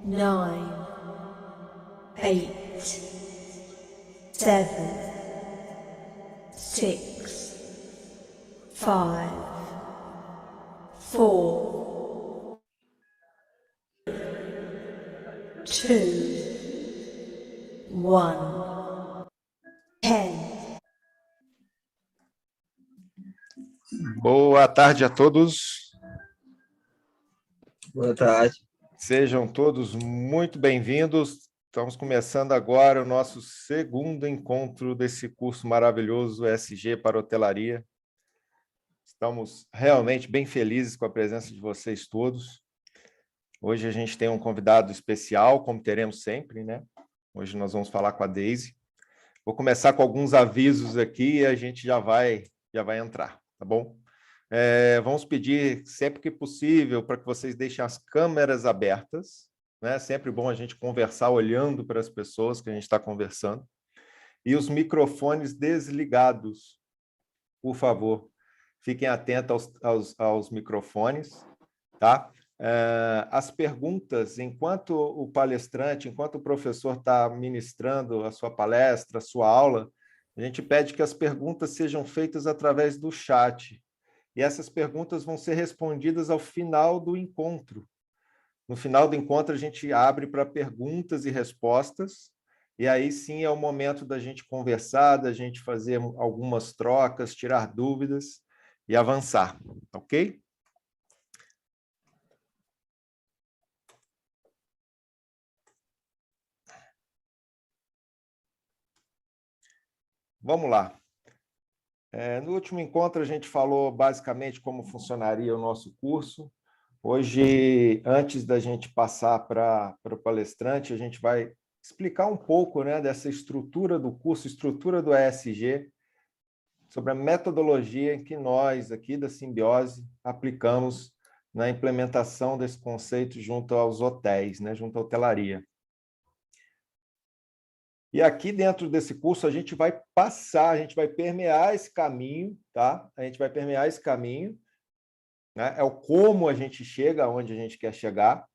9, 8, 7, 6, 5, 4, 2, 1, 10. Boa tarde a todos. Boa tarde. Sejam todos muito bem-vindos. Estamos começando agora o nosso segundo encontro desse curso maravilhoso ESG para Hotelaria. Estamos realmente bem felizes com a presença de vocês todos. Hoje a gente tem um convidado especial, como teremos sempre, né? Hoje nós vamos falar com a Daisy. Vou começar com alguns avisos aqui e a gente já vai entrar, tá bom? Vamos pedir, sempre que possível, para que vocês deixem as câmeras abertas, né? Sempre bom a gente conversar olhando para as pessoas que a gente está conversando. E os microfones desligados, por favor. Fiquem atentos aos microfones, tá? As perguntas, enquanto o palestrante, enquanto o professor está ministrando a sua palestra, a sua aula, a gente pede que as perguntas sejam feitas através do chat. E essas perguntas vão ser respondidas ao final do encontro. No final do encontro, a gente abre para perguntas e respostas, e aí sim é o momento da gente conversar, da gente fazer algumas trocas, tirar dúvidas e avançar, ok? Vamos lá. No último encontro, a gente falou basicamente como funcionaria o nosso curso. Hoje, antes da gente passar para o palestrante, a gente vai explicar um pouco, né, dessa estrutura do curso, estrutura do ESG, sobre a metodologia que nós, aqui da Simbiose, aplicamos na implementação desse conceito junto aos hotéis, né, junto à hotelaria. E aqui dentro desse curso a gente vai passar, a gente vai permear esse caminho, tá? A gente vai permear esse caminho, né? É o como a gente chega aonde a gente quer chegar.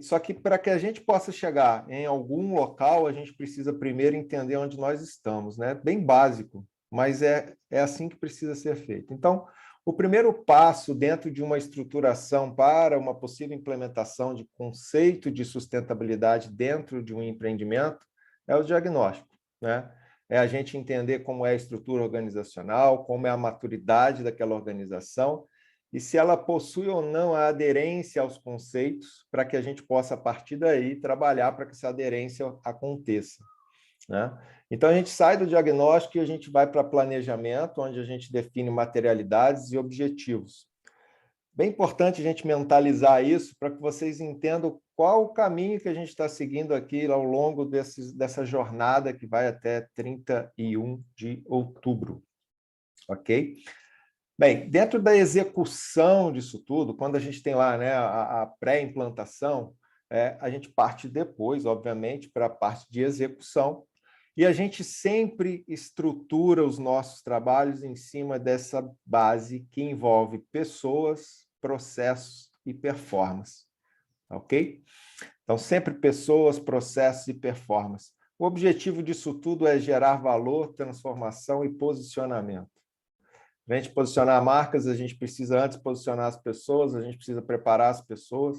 Só que para que a gente possa chegar em algum local, a gente precisa primeiro entender onde nós estamos, né? Bem básico, mas é assim que precisa ser feito. Então, o primeiro passo dentro de uma estruturação para uma possível implementação de conceito de sustentabilidade dentro de um empreendimento é o diagnóstico, né? É a gente entender como é a estrutura organizacional, como é a maturidade daquela organização e se ela possui ou não a aderência aos conceitos para que a gente possa, a partir daí, trabalhar para que essa aderência aconteça, né? Então, a gente sai do diagnóstico e a gente vai para planejamento, onde a gente define materialidades e objetivos. Bem importante a gente mentalizar isso para que vocês entendam qual o caminho que a gente está seguindo aqui ao longo dessa jornada que vai até 31 de outubro, ok? Bem, dentro da execução disso tudo, quando a gente tem lá, né, a pré-implantação, a gente parte depois, obviamente, para a parte de execução, e a gente sempre estrutura os nossos trabalhos em cima dessa base que envolve pessoas, processos e performance, ok? Então, sempre pessoas, processos e performance. O objetivo disso tudo é gerar valor, transformação e posicionamento. Para a gente posicionar marcas, a gente precisa antes posicionar as pessoas, a gente precisa preparar as pessoas,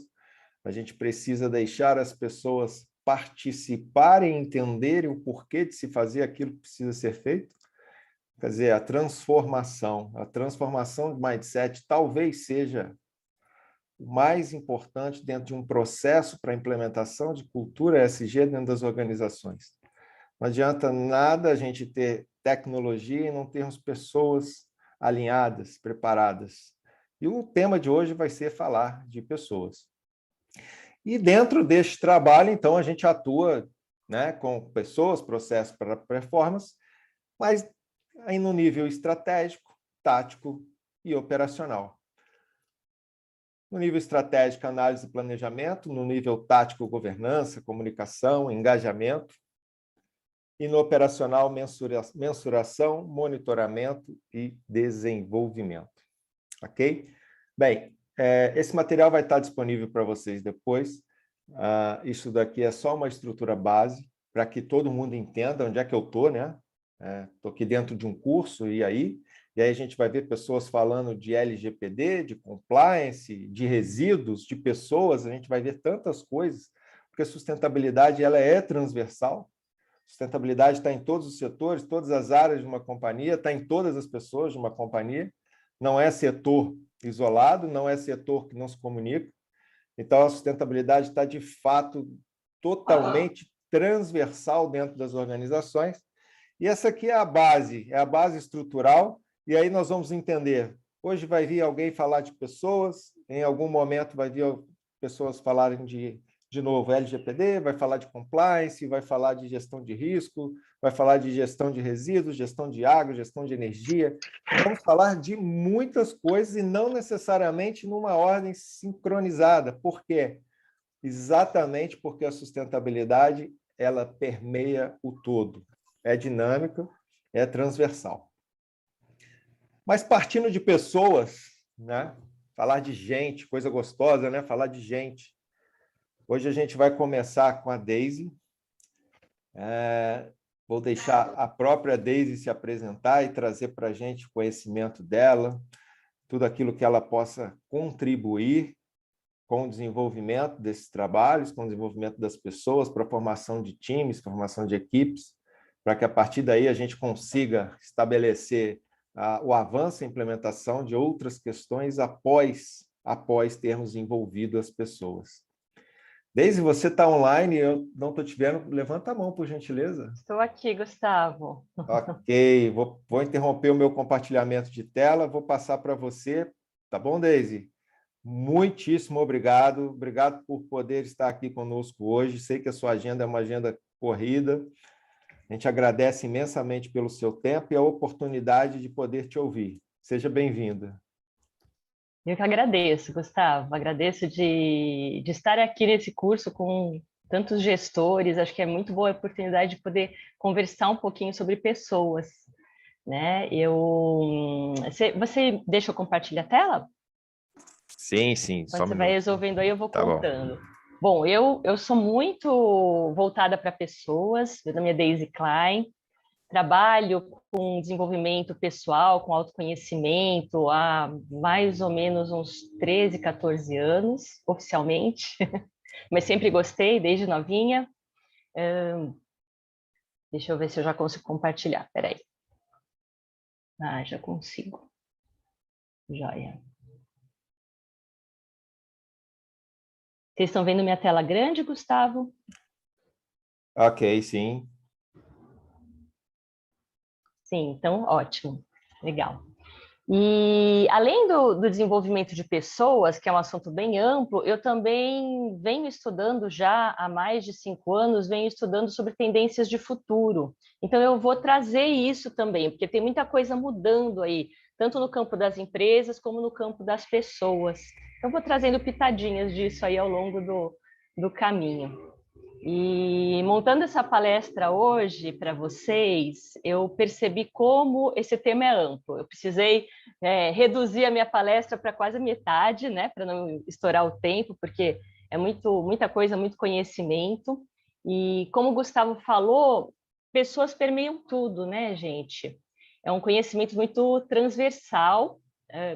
a gente precisa deixar as pessoas participarem, entenderem o porquê de se fazer aquilo que precisa ser feito. Quer dizer, a transformação de mindset talvez seja o mais importante dentro de um processo para a implementação de cultura ESG dentro das organizações. Não adianta nada a gente ter tecnologia e não termos pessoas alinhadas, preparadas. E o tema de hoje vai ser falar de pessoas. E dentro deste trabalho, então, a gente atua, né, com pessoas, processos para performance, mas aí no nível estratégico, tático e operacional. No nível estratégico, análise e planejamento, no nível tático, governança, comunicação, engajamento, e no operacional, mensuração, monitoramento e desenvolvimento. Ok? Bem, esse material vai estar disponível para vocês depois. Isso daqui é só uma estrutura base para que todo mundo entenda onde é que eu estou, né? Estou aqui dentro de um curso, e aí a gente vai ver pessoas falando de LGPD, de compliance, de resíduos, de pessoas, a gente vai ver tantas coisas, porque a sustentabilidade ela é transversal. Sustentabilidade está em todos os setores, todas as áreas de uma companhia, está em todas as pessoas de uma companhia. Não é setor isolado, não é setor que não se comunica. Então, a sustentabilidade está, de fato, totalmente transversal dentro das organizações. E essa aqui é a base estrutural. E aí nós vamos entender. Hoje vai vir alguém falar de pessoas, em algum momento vai vir pessoas falarem de novo, LGPD, vai falar de compliance, vai falar de gestão de risco, vai falar de gestão de resíduos, gestão de água, gestão de energia. Vamos falar de muitas coisas e não necessariamente numa ordem sincronizada. Por quê? Exatamente porque a sustentabilidade ela permeia o todo. É dinâmica, é transversal. Mas partindo de pessoas, né? Falar de gente, coisa gostosa, né? Falar de gente. Hoje a gente vai começar com a Daisy. Vou deixar a própria Daisy se apresentar e trazer para a gente o conhecimento dela, tudo aquilo que ela possa contribuir com o desenvolvimento desses trabalhos, com o desenvolvimento das pessoas, para a formação de times, formação de equipes, para que a partir daí a gente consiga estabelecer o avanço e implementação de outras questões após termos envolvido as pessoas. Daisy, você está online, eu não estou te vendo. Levanta a mão, por gentileza. Estou aqui, Gustavo. Ok, vou interromper o meu compartilhamento de tela, vou passar para você. Tá bom, Daisy? Muitíssimo obrigado. Obrigado por poder estar aqui conosco hoje. Sei que a sua agenda é uma agenda corrida. A gente agradece imensamente pelo seu tempo e a oportunidade de poder te ouvir. Seja bem-vinda. Eu que agradeço, Gustavo. Agradeço de estar aqui nesse curso com tantos gestores. Acho que é muito boa a oportunidade de poder conversar um pouquinho sobre pessoas, né? Você deixa eu compartilhar a tela? Sim, sim. Quando você vai resolvendo aí, eu vou contando. Bom, eu sou muito voltada para pessoas. Meu nome é Daisy Klein. Trabalho com desenvolvimento pessoal, com autoconhecimento há mais ou menos uns 13, 14 anos, oficialmente, mas sempre gostei, desde novinha. Deixa eu ver se eu já consigo compartilhar, peraí. Já consigo. Joia. Vocês estão vendo minha tela grande, Gustavo? Ok, sim. Sim, então ótimo, legal. E além do desenvolvimento de pessoas, que é um assunto bem amplo, eu também venho estudando já há mais de 5 anos, venho estudando sobre tendências de futuro. Então eu vou trazer isso também, porque tem muita coisa mudando aí, tanto no campo das empresas como no campo das pessoas. Então vou trazendo pitadinhas disso aí ao longo do caminho. E montando essa palestra hoje para vocês, eu percebi como esse tema é amplo. Eu precisei reduzir a minha palestra para quase a metade, né, para não estourar o tempo, porque é muita coisa, muito conhecimento. E como o Gustavo falou, pessoas permeiam tudo, né, gente? É um conhecimento muito transversal.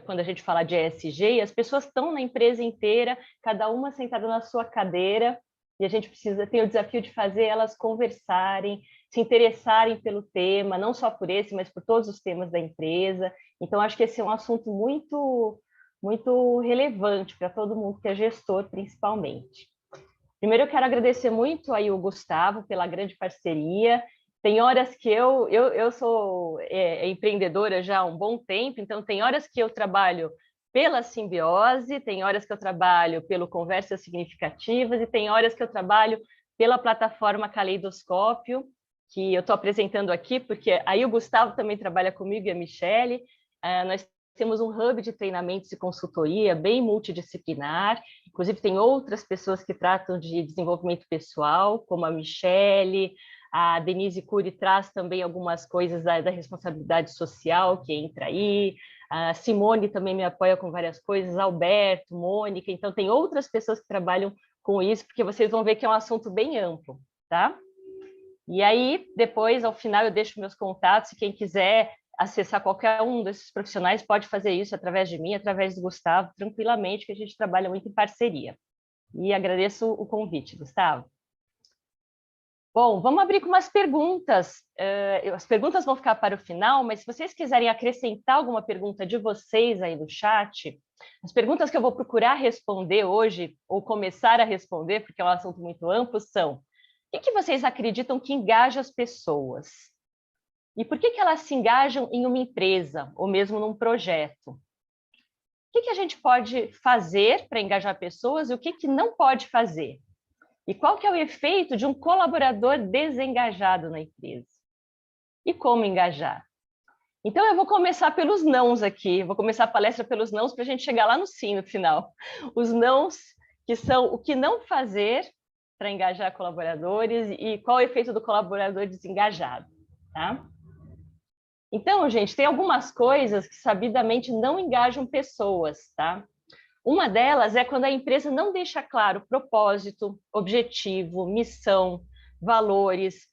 Quando a gente fala de ESG, e as pessoas estão na empresa inteira, cada uma sentada na sua cadeira, e a gente precisa ter o desafio de fazer elas conversarem, se interessarem pelo tema, não só por esse, mas por todos os temas da empresa. Então, acho que esse é um assunto muito, muito relevante para todo mundo que é gestor, principalmente. Primeiro, eu quero agradecer muito aí o Gustavo pela grande parceria. Tem horas que eu sou empreendedora já há um bom tempo, então tem horas que eu trabalho pela simbiose, tem horas que eu trabalho pelo Conversas Significativas e tem horas que eu trabalho pela plataforma Caleidoscópio, que eu estou apresentando aqui, porque aí o Gustavo também trabalha comigo e a Michele. Nós temos um hub de treinamentos e consultoria bem multidisciplinar, inclusive tem outras pessoas que tratam de desenvolvimento pessoal, como a Michele, A Denise Cury traz também algumas coisas da responsabilidade social que entra aí. A Simone também me apoia com várias coisas, Alberto, Mônica. Então, tem outras pessoas que trabalham com isso, porque vocês vão ver que é um assunto bem amplo, tá? E aí, depois, ao final, eu deixo meus contatos, e quem quiser acessar qualquer um desses profissionais pode fazer isso através de mim, através do Gustavo, tranquilamente, que a gente trabalha muito em parceria. E agradeço o convite, Gustavo. Bom, vamos abrir com umas perguntas. As perguntas vão ficar para o final, mas se vocês quiserem acrescentar alguma pergunta de vocês aí no chat, as perguntas que eu vou procurar responder hoje, ou começar a responder, porque é um assunto muito amplo, são: o que vocês acreditam que engaja as pessoas? E por que elas se engajam em uma empresa, ou mesmo num projeto? O que a gente pode fazer para engajar pessoas e o que não pode fazer? E qual que é o efeito de um colaborador desengajado na empresa? E como engajar? Então, eu vou começar pelos nãos aqui. Vou começar a palestra pelos nãos para a gente chegar lá no sim, no final. Os nãos, que são o que não fazer para engajar colaboradores e qual é o efeito do colaborador desengajado, tá? Então, gente, tem algumas coisas que sabidamente não engajam pessoas, tá? Uma delas é quando a empresa não deixa claro propósito, objetivo, missão, valores,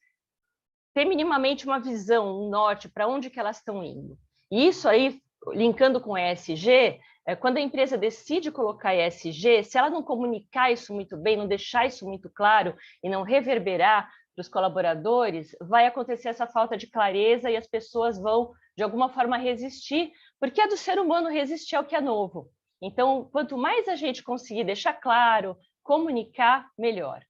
ter minimamente uma visão, um norte para onde que elas estão indo. E isso aí, linkando com ESG, quando a empresa decide colocar ESG, se ela não comunicar isso muito bem, não deixar isso muito claro e não reverberar para os colaboradores, vai acontecer essa falta de clareza e as pessoas vão, de alguma forma, resistir, porque é do ser humano resistir ao que é novo. Então, quanto mais a gente conseguir deixar claro, comunicar, melhor.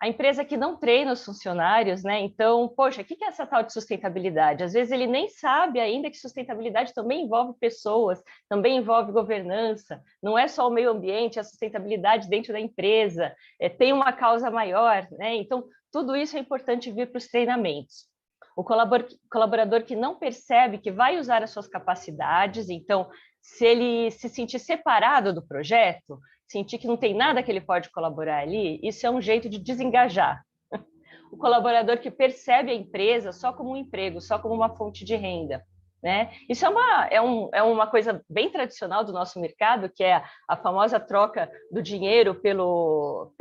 A empresa que não treina os funcionários, né? Então, poxa, o que é essa tal de sustentabilidade? Às vezes ele nem sabe ainda que sustentabilidade também envolve pessoas, também envolve governança, não é só o meio ambiente, a sustentabilidade dentro da empresa, tem uma causa maior, né? Então, tudo isso é importante vir para os treinamentos. O colaborador que não percebe que vai usar as suas capacidades, então, se ele se sentir separado do projeto, sentir que não tem nada que ele pode colaborar ali, isso é um jeito de desengajar. O colaborador que percebe a empresa só como um emprego, só como uma fonte de renda, né? Isso é uma coisa bem tradicional do nosso mercado, que é a famosa troca do dinheiro pelo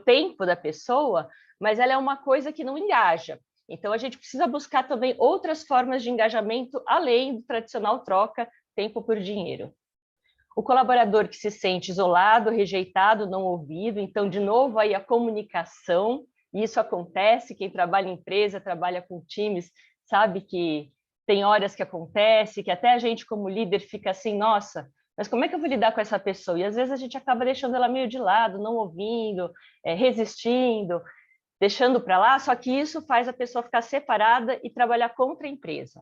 tempo da pessoa, mas ela é uma coisa que não engaja. Então, a gente precisa buscar também outras formas de engajamento, além do tradicional troca tempo por dinheiro. O colaborador que se sente isolado, rejeitado, não ouvido, então, de novo, aí a comunicação, e isso acontece, quem trabalha em empresa, trabalha com times, sabe que tem horas que acontece, que até a gente como líder fica assim, nossa, mas como é que eu vou lidar com essa pessoa? E às vezes a gente acaba deixando ela meio de lado, não ouvindo, resistindo, deixando para lá, só que isso faz a pessoa ficar separada e trabalhar contra a empresa.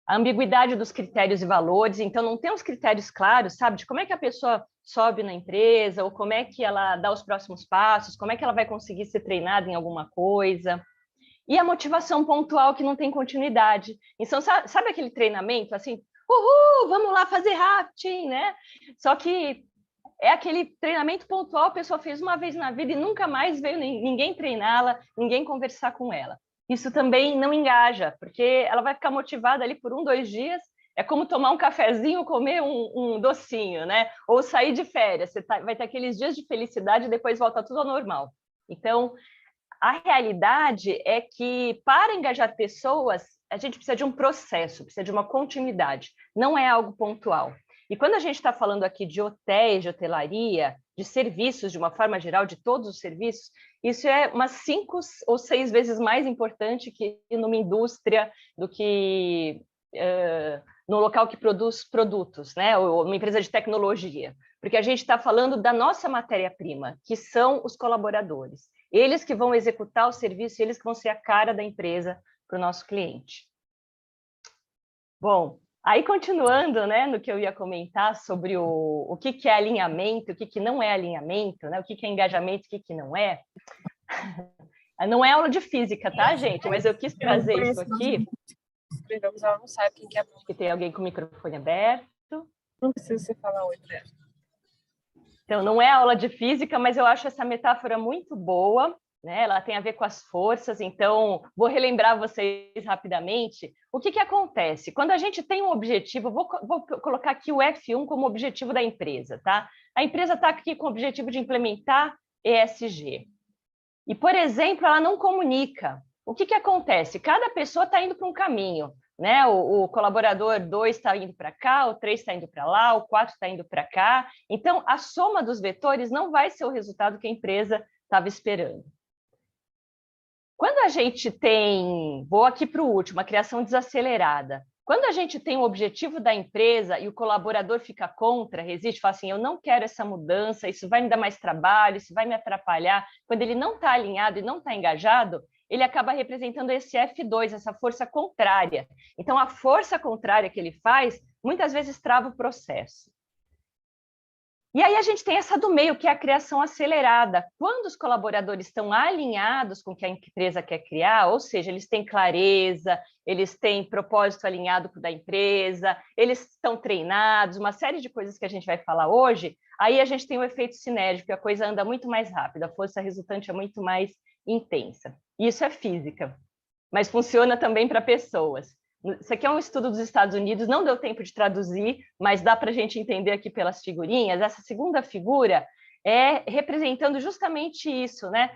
A ambiguidade dos critérios e valores, então não tem os critérios claros, sabe, de como é que a pessoa sobe na empresa, ou como é que ela dá os próximos passos, como é que ela vai conseguir ser treinada em alguma coisa. E a motivação pontual que não tem continuidade. Então, sabe aquele treinamento assim, uhul, vamos lá fazer rafting, né? Só que é aquele treinamento pontual, a pessoa fez uma vez na vida e nunca mais veio ninguém treiná-la, ninguém conversar com ela. Isso também não engaja, porque ela vai ficar motivada ali por 1, 2 dias, é como tomar um cafezinho, comer um docinho, né? Ou sair de férias, você vai ter aqueles dias de felicidade e depois volta tudo ao normal. Então, a realidade é que, para engajar pessoas, a gente precisa de um processo, precisa de uma continuidade, não é algo pontual. E quando a gente está falando aqui de hotéis, de hotelaria, de serviços, de uma forma geral, de todos os serviços, isso é umas 5 ou 6 vezes mais importante que numa indústria, do que no local que produz produtos, né? Ou uma empresa de tecnologia. Porque a gente está falando da nossa matéria-prima, que são os colaboradores. Eles que vão executar o serviço, eles que vão ser a cara da empresa para o nosso cliente. Bom, aí continuando, né, no que eu ia comentar sobre o que é alinhamento, o que não é alinhamento, né, o que é engajamento, o que não é. Não é aula de física, tá, gente? Mas eu quis trazer isso aqui. Escrevemos, ela não sabe quem que é. Acho que tem alguém com o microfone aberto. Não precisa você falar oi para ela. Então, não é aula de física, mas eu acho essa metáfora muito boa, né? Ela tem a ver com as forças, então vou relembrar vocês rapidamente. O que acontece? Quando a gente tem um objetivo, vou colocar aqui o F1 como objetivo da empresa, tá? A empresa está aqui com o objetivo de implementar ESG. E, por exemplo, ela não comunica. O que acontece? Cada pessoa está indo para um caminho, né? O colaborador 2 está indo para cá, o 3 está indo para lá, o 4 está indo para cá. Então, a soma dos vetores não vai ser o resultado que a empresa estava esperando. Quando a gente tem, vou aqui para o último, a criação desacelerada. Quando a gente tem o objetivo da empresa e o colaborador fica contra, resiste, fala assim, eu não quero essa mudança, isso vai me dar mais trabalho, isso vai me atrapalhar. Quando ele não está alinhado e não está engajado, ele acaba representando esse F2, essa força contrária. Então, a força contrária que ele faz, muitas vezes trava o processo. E aí a gente tem essa do meio, que é a criação acelerada. Quando os colaboradores estão alinhados com o que a empresa quer criar, ou seja, eles têm clareza, eles têm propósito alinhado com o da empresa, eles estão treinados, uma série de coisas que a gente vai falar hoje, aí a gente tem o efeito sinérgico, a coisa anda muito mais rápido, a força resultante é muito mais intensa. Isso é física, mas funciona também para pessoas. Isso aqui é um estudo dos Estados Unidos, não deu tempo de traduzir, mas dá para a gente entender aqui pelas figurinhas. Essa segunda figura é representando justamente isso, né?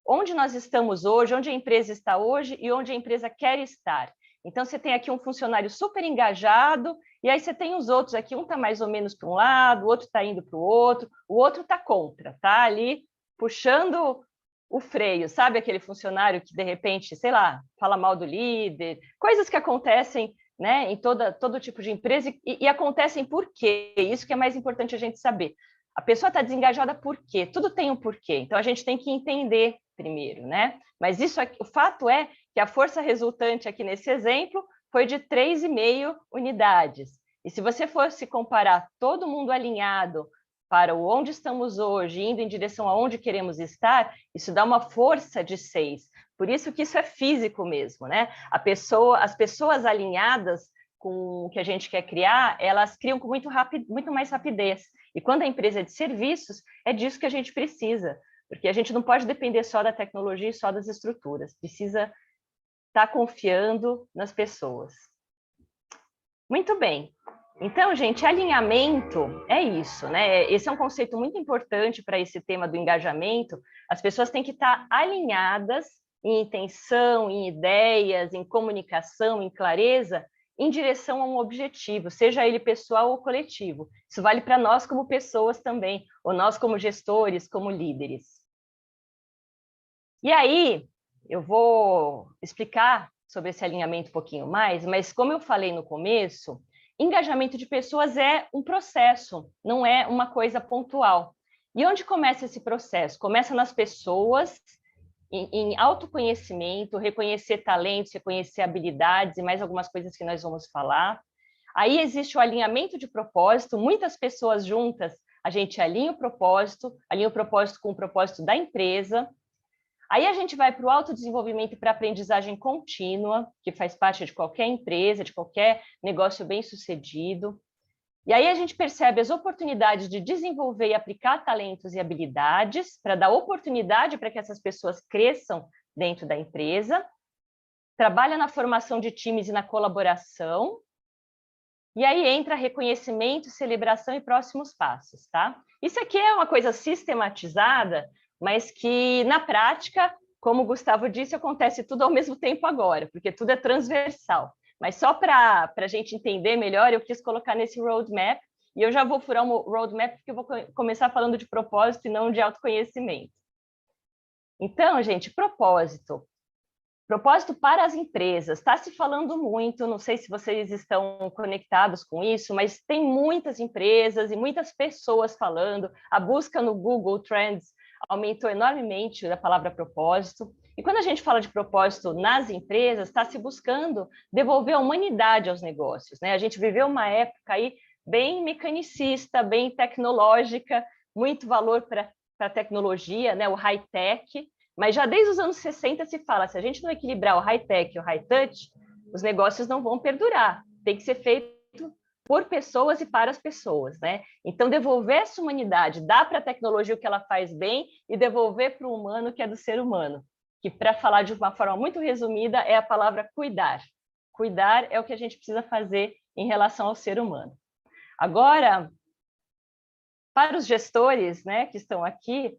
Onde nós estamos hoje, onde a empresa está hoje e onde a empresa quer estar. Então, você tem aqui um funcionário super engajado, e aí você tem os outros aqui, um está mais ou menos para um lado, o outro está indo para o outro está contra, está ali puxando o freio, sabe aquele funcionário que, de repente, sei lá, fala mal do líder, coisas que acontecem, né, em todo tipo de empresa e acontecem por quê? Isso que é mais importante a gente saber. A pessoa está desengajada por quê? Tudo tem um porquê, então a gente tem que entender primeiro, né? Mas isso aqui, o fato é que a força resultante aqui nesse exemplo foi de 3,5 unidades. E se você fosse comparar todo mundo alinhado para o onde estamos hoje, indo em direção aonde queremos estar, isso dá uma força de 6. Por isso que isso é físico mesmo, né? As pessoas alinhadas com o que a gente quer criar, elas criam com muito mais rapidez. E quando a empresa é de serviços, é disso que a gente precisa, porque a gente não pode depender só da tecnologia e só das estruturas, precisa estar confiando nas pessoas. Muito bem. Então, gente, alinhamento é isso, né? Esse é um conceito muito importante para esse tema do engajamento. As pessoas têm que estar alinhadas em intenção, em ideias, em comunicação, em clareza, em direção a um objetivo, seja ele pessoal ou coletivo. Isso vale para nós como pessoas também, ou nós como gestores, como líderes. E aí, eu vou explicar sobre esse alinhamento um pouquinho mais, mas como eu falei no começo, engajamento de pessoas é um processo, não é uma coisa pontual. E onde começa esse processo? Começa nas pessoas, em autoconhecimento, reconhecer talentos, reconhecer habilidades e mais algumas coisas que nós vamos falar. Aí existe o alinhamento de propósito, muitas pessoas juntas, a gente alinha o propósito com o propósito da empresa. Aí a gente vai para o autodesenvolvimento e para a aprendizagem contínua, que faz parte de qualquer empresa, de qualquer negócio bem-sucedido. E aí a gente percebe as oportunidades de desenvolver e aplicar talentos e habilidades para dar oportunidade para que essas pessoas cresçam dentro da empresa. Trabalha na formação de times e na colaboração. E aí entra reconhecimento, celebração e próximos passos, tá? Isso aqui é uma coisa sistematizada, mas que, na prática, como o Gustavo disse, acontece tudo ao mesmo tempo agora, porque tudo é transversal. Mas só para a gente entender melhor, eu quis colocar nesse roadmap, e eu já vou furar um roadmap, porque eu vou começar falando de propósito e não de autoconhecimento. Então, gente, propósito. Propósito para as empresas. Está se falando muito, não sei se vocês estão conectados com isso, mas tem muitas empresas e muitas pessoas falando. A busca no Google Trends aumentou enormemente a palavra propósito. E quando a gente fala de propósito nas empresas, está se buscando devolver a humanidade aos negócios, né? A gente viveu uma época aí bem mecanicista, bem tecnológica, muito valor para a tecnologia, né? O high-tech, mas já desde os anos 60 se fala, se a gente não equilibrar o high-tech e o high-touch, os negócios não vão perdurar. Tem que ser feito por pessoas e para as pessoas, né? Então, devolver essa humanidade, dar para a tecnologia o que ela faz bem e devolver para o humano o que é do ser humano, que, para falar de uma forma muito resumida, é a palavra cuidar. Cuidar é o que a gente precisa fazer em relação ao ser humano. Agora, para os gestores, né, que estão aqui,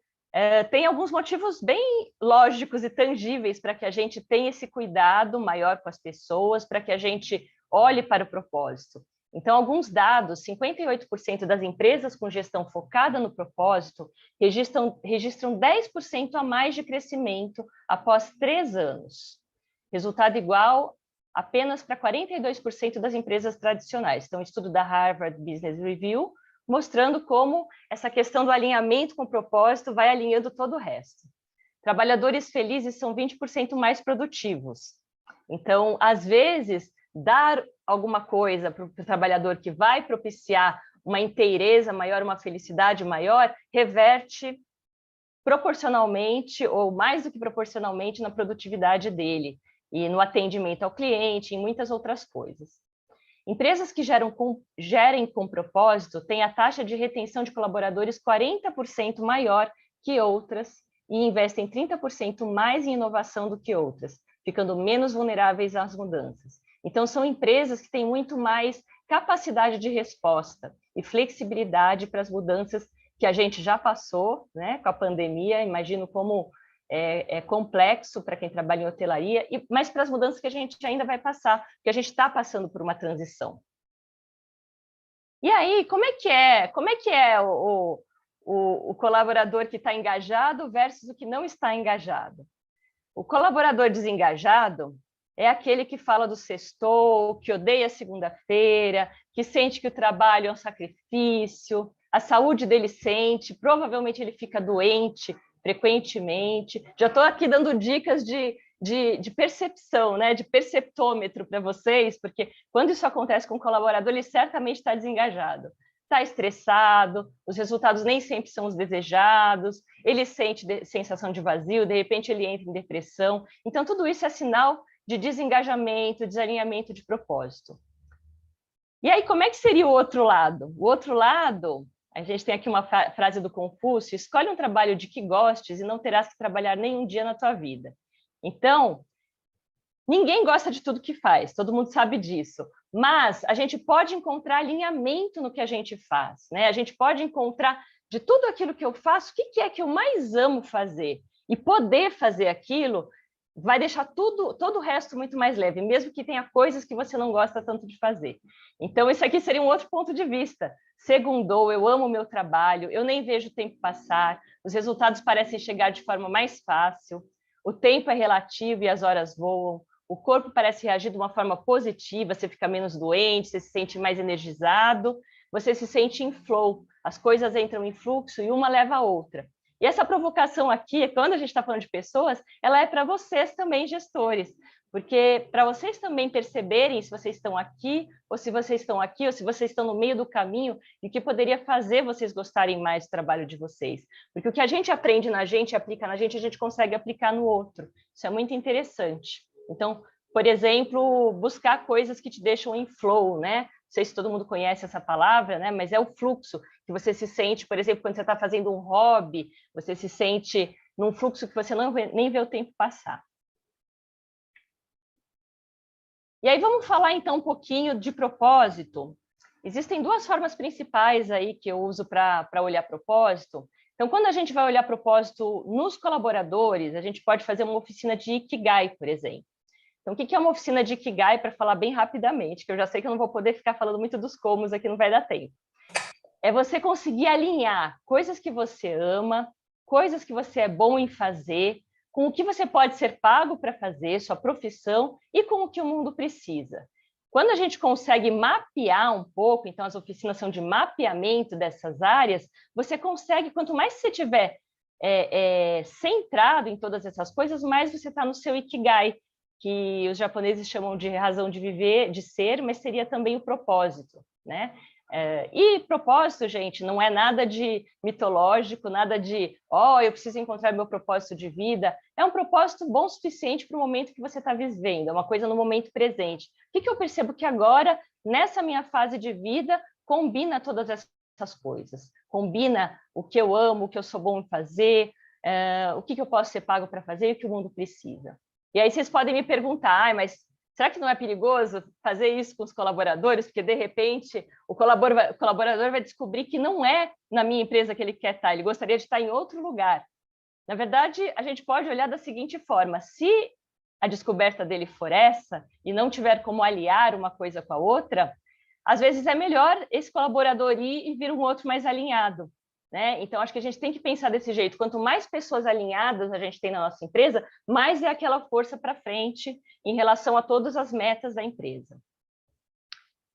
tem alguns motivos bem lógicos e tangíveis para que a gente tenha esse cuidado maior com as pessoas, para que a gente olhe para o propósito. Então, alguns dados: 58% das empresas com gestão focada no propósito registram 10% a mais de crescimento após 3 anos. Resultado igual apenas para 42% das empresas tradicionais. Então, estudo da Harvard Business Review, mostrando como essa questão do alinhamento com o propósito vai alinhando todo o resto. Trabalhadores felizes são 20% mais produtivos. Então, às vezes, dar alguma coisa para o trabalhador que vai propiciar uma inteireza maior, uma felicidade maior, reverte proporcionalmente, ou mais do que proporcionalmente, na produtividade dele, e no atendimento ao cliente, e muitas outras coisas. Empresas que gerem com propósito têm a taxa de retenção de colaboradores 40% maior que outras e investem 30% mais em inovação do que outras, ficando menos vulneráveis às mudanças. Então, são empresas que têm muito mais capacidade de resposta e flexibilidade para as mudanças que a gente já passou, né, com a pandemia. Imagino como é complexo para quem trabalha em hotelaria, mas para as mudanças que a gente ainda vai passar, porque a gente está passando por uma transição. E aí, como é que é o colaborador que está engajado versus o que não está engajado? O colaborador desengajado é aquele que fala do sextou, que odeia segunda-feira, que sente que o trabalho é um sacrifício, a saúde dele sente, provavelmente ele fica doente frequentemente. Já estou aqui dando dicas de percepção, né, de perceptômetro para vocês, porque quando isso acontece com o colaborador, ele certamente está desengajado, está estressado, os resultados nem sempre são os desejados, ele sente sensação de vazio, de repente ele entra em depressão. Então, tudo isso é sinal de desengajamento, desalinhamento de propósito. E aí, como é que seria o outro lado? O outro lado, a gente tem aqui uma frase do Confúcio: escolhe um trabalho de que gostes e não terás que trabalhar nenhum dia na tua vida. Então, ninguém gosta de tudo que faz, todo mundo sabe disso, mas a gente pode encontrar alinhamento no que a gente faz, né? A gente pode encontrar, de tudo aquilo que eu faço, o que é que eu mais amo fazer? E poder fazer aquilo vai deixar todo o resto muito mais leve, mesmo que tenha coisas que você não gosta tanto de fazer. Então, isso aqui seria um outro ponto de vista. Segundou, eu amo o meu trabalho, eu nem vejo o tempo passar, os resultados parecem chegar de forma mais fácil, o tempo é relativo e as horas voam, o corpo parece reagir de uma forma positiva, você fica menos doente, você se sente mais energizado, você se sente em flow, as coisas entram em fluxo e uma leva a outra. E essa provocação aqui, quando a gente está falando de pessoas, ela é para vocês também, gestores, porque para vocês também perceberem se vocês estão aqui, ou se vocês estão aqui, ou se vocês estão no meio do caminho, e o que poderia fazer vocês gostarem mais do trabalho de vocês. Porque o que a gente aprende na gente, aplica na gente, a gente consegue aplicar no outro. Isso é muito interessante. Então, por exemplo, buscar coisas que te deixam em flow, né? Não sei se todo mundo conhece essa palavra, né? Mas é o fluxo que você se sente, por exemplo, quando você está fazendo um hobby, você se sente num fluxo que você nem vê o tempo passar. E aí vamos falar então um pouquinho de propósito. Existem 2 formas principais aí que eu uso para olhar propósito. Então, quando a gente vai olhar propósito nos colaboradores, a gente pode fazer uma oficina de Ikigai, por exemplo. Então, o que é uma oficina de Ikigai, para falar bem rapidamente, que eu já sei que eu não vou poder ficar falando muito dos comos aqui, não vai dar tempo. É você conseguir alinhar coisas que você ama, coisas que você é bom em fazer, com o que você pode ser pago para fazer, sua profissão, e com o que o mundo precisa. Quando a gente consegue mapear um pouco, então as oficinas são de mapeamento dessas áreas, você consegue, quanto mais você tiver centrado em todas essas coisas, mais você está no seu Ikigai, que os japoneses chamam de razão de viver, de ser, mas seria também o propósito, né? E propósito, gente, não é nada de mitológico, nada de, eu preciso encontrar meu propósito de vida. É um propósito bom o suficiente para o momento que você está vivendo, é uma coisa no momento presente. O que eu percebo que agora, nessa minha fase de vida, combina todas essas coisas. Combina o que eu amo, o que eu sou bom em fazer, o que eu posso ser pago para fazer e o que o mundo precisa. E aí vocês podem me perguntar, mas será que não é perigoso fazer isso com os colaboradores? Porque, de repente, o colaborador vai descobrir que não é na minha empresa que ele quer estar, ele gostaria de estar em outro lugar. Na verdade, a gente pode olhar da seguinte forma: se a descoberta dele for essa e não tiver como aliar uma coisa com a outra, às vezes é melhor esse colaborador ir e vir um outro mais alinhado. Né? Então, acho que a gente tem que pensar desse jeito. Quanto mais pessoas alinhadas a gente tem na nossa empresa, mais é aquela força para frente em relação a todas as metas da empresa.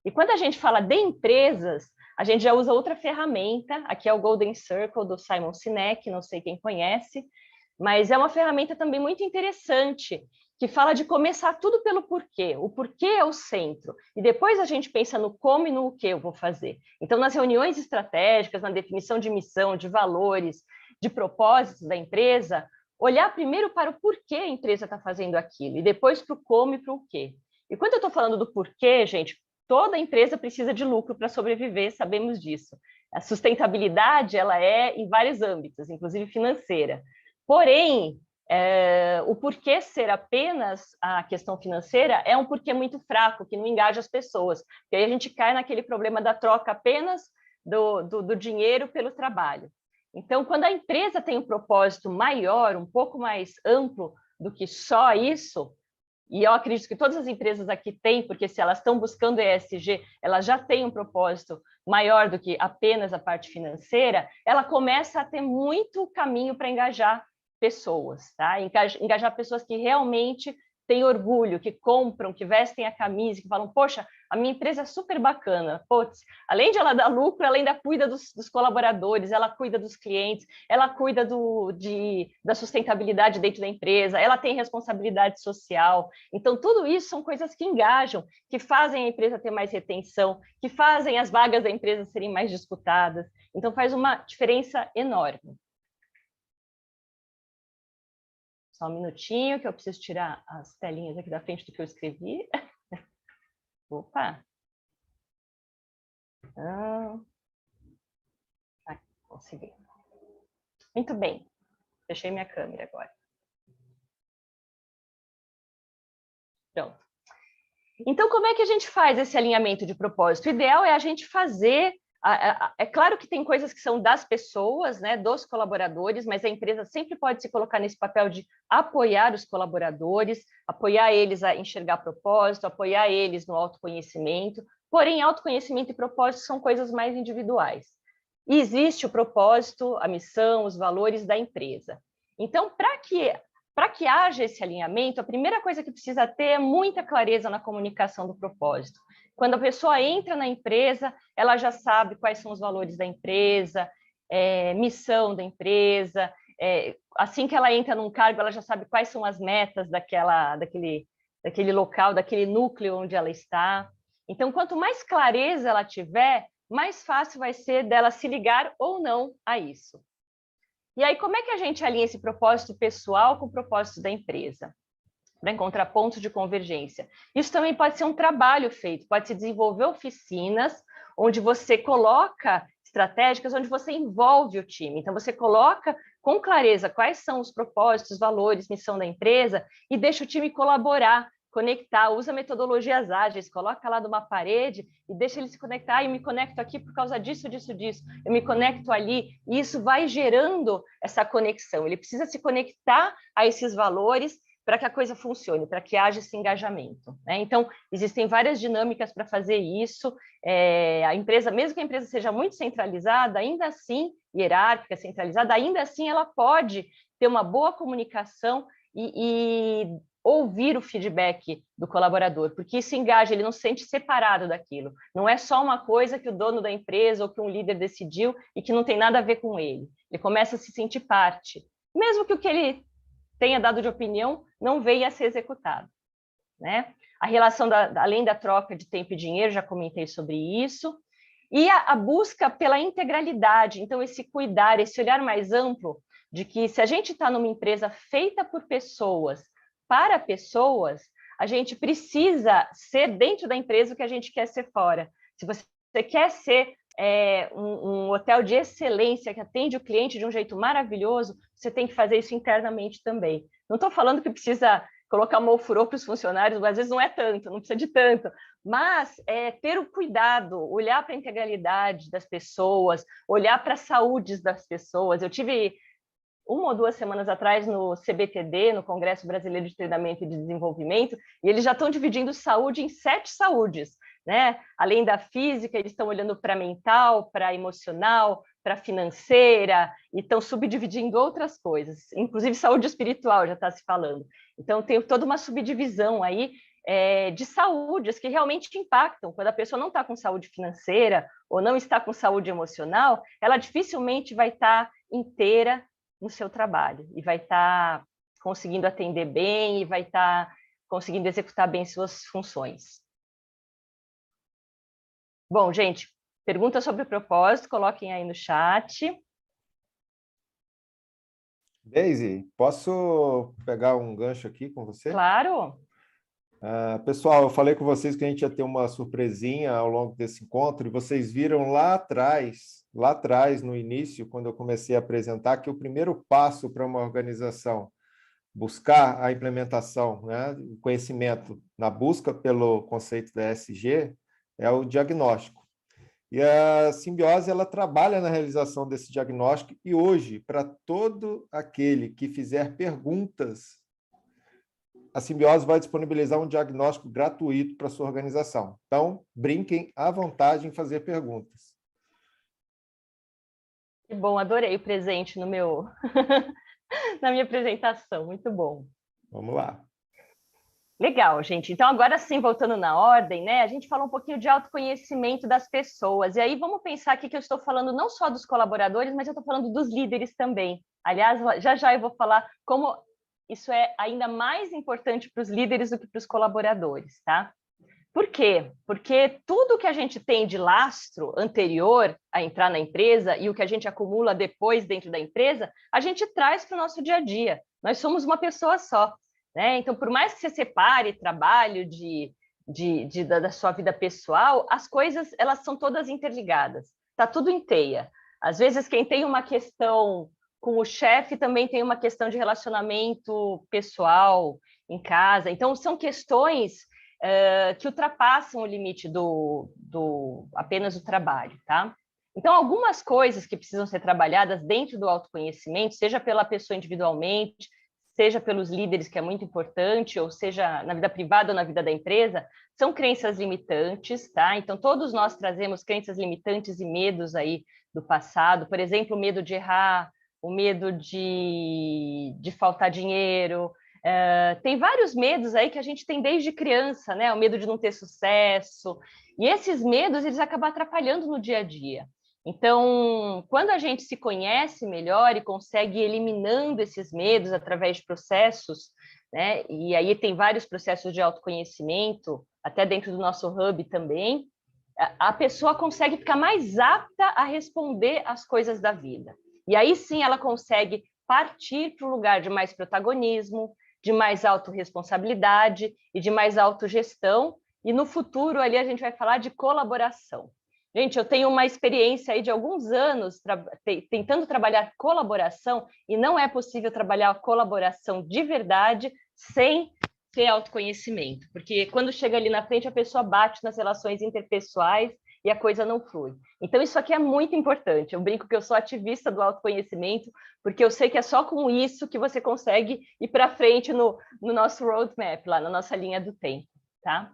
E quando a gente fala de empresas, a gente já usa outra ferramenta. Aqui é o Golden Circle do Simon Sinek, não sei quem conhece, mas é uma ferramenta também muito interessante, que fala de começar tudo pelo porquê. O porquê é o centro. E depois a gente pensa no como e no que eu vou fazer. Então, nas reuniões estratégicas, na definição de missão, de valores, de propósitos da empresa, olhar primeiro para o porquê a empresa está fazendo aquilo, e depois para o como e para o quê. E quando eu estou falando do porquê, gente, toda empresa precisa de lucro para sobreviver, sabemos disso. A sustentabilidade, ela é em vários âmbitos, inclusive financeira. Porém, o porquê ser apenas a questão financeira é um porquê muito fraco, que não engaja as pessoas. Porque aí a gente cai naquele problema da troca apenas do dinheiro pelo trabalho. Então, quando a empresa tem um propósito maior, um pouco mais amplo do que só isso, e eu acredito que todas as empresas aqui têm, porque se elas estão buscando ESG, elas já têm um propósito maior do que apenas a parte financeira, ela começa a ter muito caminho para engajar pessoas, tá? Engajar pessoas que realmente têm orgulho, que compram, que vestem a camisa, que falam, poxa, a minha empresa é super bacana, putz, além de ela dar lucro, ela ainda cuida dos colaboradores, ela cuida dos clientes, ela cuida da sustentabilidade dentro da empresa, ela tem responsabilidade social. Então, tudo isso são coisas que engajam, que fazem a empresa ter mais retenção, que fazem as vagas da empresa serem mais disputadas. Então, faz uma diferença enorme. Só um minutinho, que eu preciso tirar as telinhas aqui da frente do que eu escrevi. Opa! Consegui. Muito bem. Fechei minha câmera agora. Pronto. Então, como é que a gente faz esse alinhamento de propósito? O ideal é a gente fazer... É claro que tem coisas que são das pessoas, né, dos colaboradores, mas a empresa sempre pode se colocar nesse papel de apoiar os colaboradores, apoiar eles a enxergar propósito, apoiar eles no autoconhecimento. Porém, autoconhecimento e propósito são coisas mais individuais. E existe o propósito, a missão, os valores da empresa. Então, para que haja esse alinhamento, a primeira coisa que precisa ter é muita clareza na comunicação do propósito. Quando a pessoa entra na empresa, ela já sabe quais são os valores da empresa, missão da empresa. Assim que ela entra num cargo, ela já sabe quais são as metas daquele local, daquele núcleo onde ela está. Então, quanto mais clareza ela tiver, mais fácil vai ser dela se ligar ou não a isso. E aí, como é que a gente alinha esse propósito pessoal com o propósito da empresa? Para encontrar pontos de convergência. Isso também pode ser um trabalho feito, pode se desenvolver oficinas onde você coloca estratégicas, onde você envolve o time. Então, você coloca com clareza quais são os propósitos, valores, missão da empresa e deixa o time colaborar, conectar, usa metodologias ágeis, coloca lá numa parede e deixa ele se conectar. Eu me conecto aqui por causa disso, disso, disso. Eu me conecto ali e isso vai gerando essa conexão. Ele precisa se conectar a esses valores para que a coisa funcione, para que haja esse engajamento, né? Então, existem várias dinâmicas para fazer isso. A empresa, mesmo que a empresa seja muito centralizada, ainda assim, hierárquica, centralizada, ainda assim ela pode ter uma boa comunicação e ouvir o feedback do colaborador, porque isso engaja, ele não se sente separado daquilo. Não é só uma coisa que o dono da empresa ou que um líder decidiu e que não tem nada a ver com ele. Ele começa a se sentir parte, mesmo que o que ele tenha dado de opinião não venha a ser executado, né? A relação, além da troca de tempo e dinheiro, já comentei sobre isso. E a busca pela integralidade, então esse cuidar, esse olhar mais amplo de que se a gente está numa empresa feita por pessoas, para pessoas, a gente precisa ser dentro da empresa o que a gente quer ser fora. Se você quer ser um hotel de excelência que atende o cliente de um jeito maravilhoso, você tem que fazer isso internamente também. Não estou falando que precisa colocar uma ofurô para os funcionários, às vezes não é tanto, não precisa de tanto, mas ter o cuidado, olhar para a integralidade das pessoas, olhar para a saúde das pessoas. Eu tive 1 ou 2 semanas atrás no CBTD, no Congresso Brasileiro de Treinamento e de Desenvolvimento, e eles já estão dividindo saúde em 7 saúdes, né? Além da física, eles estão olhando para a mental, para a emocional, para a financeira, e estão subdividindo outras coisas, inclusive saúde espiritual já está se falando. Então, tem toda uma subdivisão aí de saúdes que realmente impactam. Quando a pessoa não está com saúde financeira ou não está com saúde emocional, ela dificilmente vai estar inteira no seu trabalho e vai estar conseguindo atender bem e vai estar conseguindo executar bem suas funções. Bom, gente, pergunta sobre o propósito, coloquem aí no chat. Daisy, posso pegar um gancho aqui com você? Claro. Pessoal, eu falei com vocês que a gente ia ter uma surpresinha ao longo desse encontro, e vocês viram lá atrás, no início, quando eu comecei a apresentar, que o primeiro passo para uma organização buscar a implementação, né, o conhecimento na busca pelo conceito da ESG é o diagnóstico. E a Simbiose, ela trabalha na realização desse diagnóstico, e hoje, para todo aquele que fizer perguntas, a Simbiose vai disponibilizar um diagnóstico gratuito para a sua organização. Então, brinquem à vontade em fazer perguntas. Que bom, adorei o presente no meu na minha apresentação, muito bom. Vamos lá. Legal, gente. Então, agora sim, voltando na ordem, né? A gente falou um pouquinho de autoconhecimento das pessoas. E aí, vamos pensar aqui que eu estou falando não só dos colaboradores, mas eu estou falando dos líderes também. Aliás, já eu vou falar como isso é ainda mais importante para os líderes do que para os colaboradores, tá? Por quê? Porque tudo que a gente tem de lastro anterior a entrar na empresa e o que a gente acumula depois dentro da empresa, a gente traz para o nosso dia a dia. Nós somos uma pessoa só, né? Então, por mais que você separe trabalho da sua vida pessoal, as coisas elas são todas interligadas. Tá tudo em teia. Às vezes, quem tem uma questão com o chefe também tem uma questão de relacionamento pessoal em casa. Então, são questões que ultrapassam o limite apenas do trabalho, tá? Então, algumas coisas que precisam ser trabalhadas dentro do autoconhecimento, seja pela pessoa individualmente, seja pelos líderes, que é muito importante, ou seja na vida privada ou na vida da empresa, são crenças limitantes, tá? Então, todos nós trazemos crenças limitantes e medos aí do passado, por exemplo, o medo de errar, o medo de faltar dinheiro. Tem vários medos aí que a gente tem desde criança, né? O medo de não ter sucesso. E esses medos, eles acabam atrapalhando no dia a dia. Então, quando a gente se conhece melhor e consegue ir eliminando esses medos através de processos, né? E aí tem vários processos de autoconhecimento, até dentro do nosso hub também, a pessoa consegue ficar mais apta a responder às coisas da vida. E aí sim ela consegue partir para o lugar de mais protagonismo, de mais autorresponsabilidade e de mais autogestão. E no futuro ali a gente vai falar de colaboração. Gente, eu tenho uma experiência aí de alguns anos tentando trabalhar colaboração, e não é possível trabalhar colaboração de verdade sem ter autoconhecimento, porque quando chega ali na frente a pessoa bate nas relações interpessoais e a coisa não flui. Então, isso aqui é muito importante. Eu brinco que eu sou ativista do autoconhecimento, porque eu sei que é só com isso que você consegue ir para frente no nosso roadmap, lá na nossa linha do tempo, tá?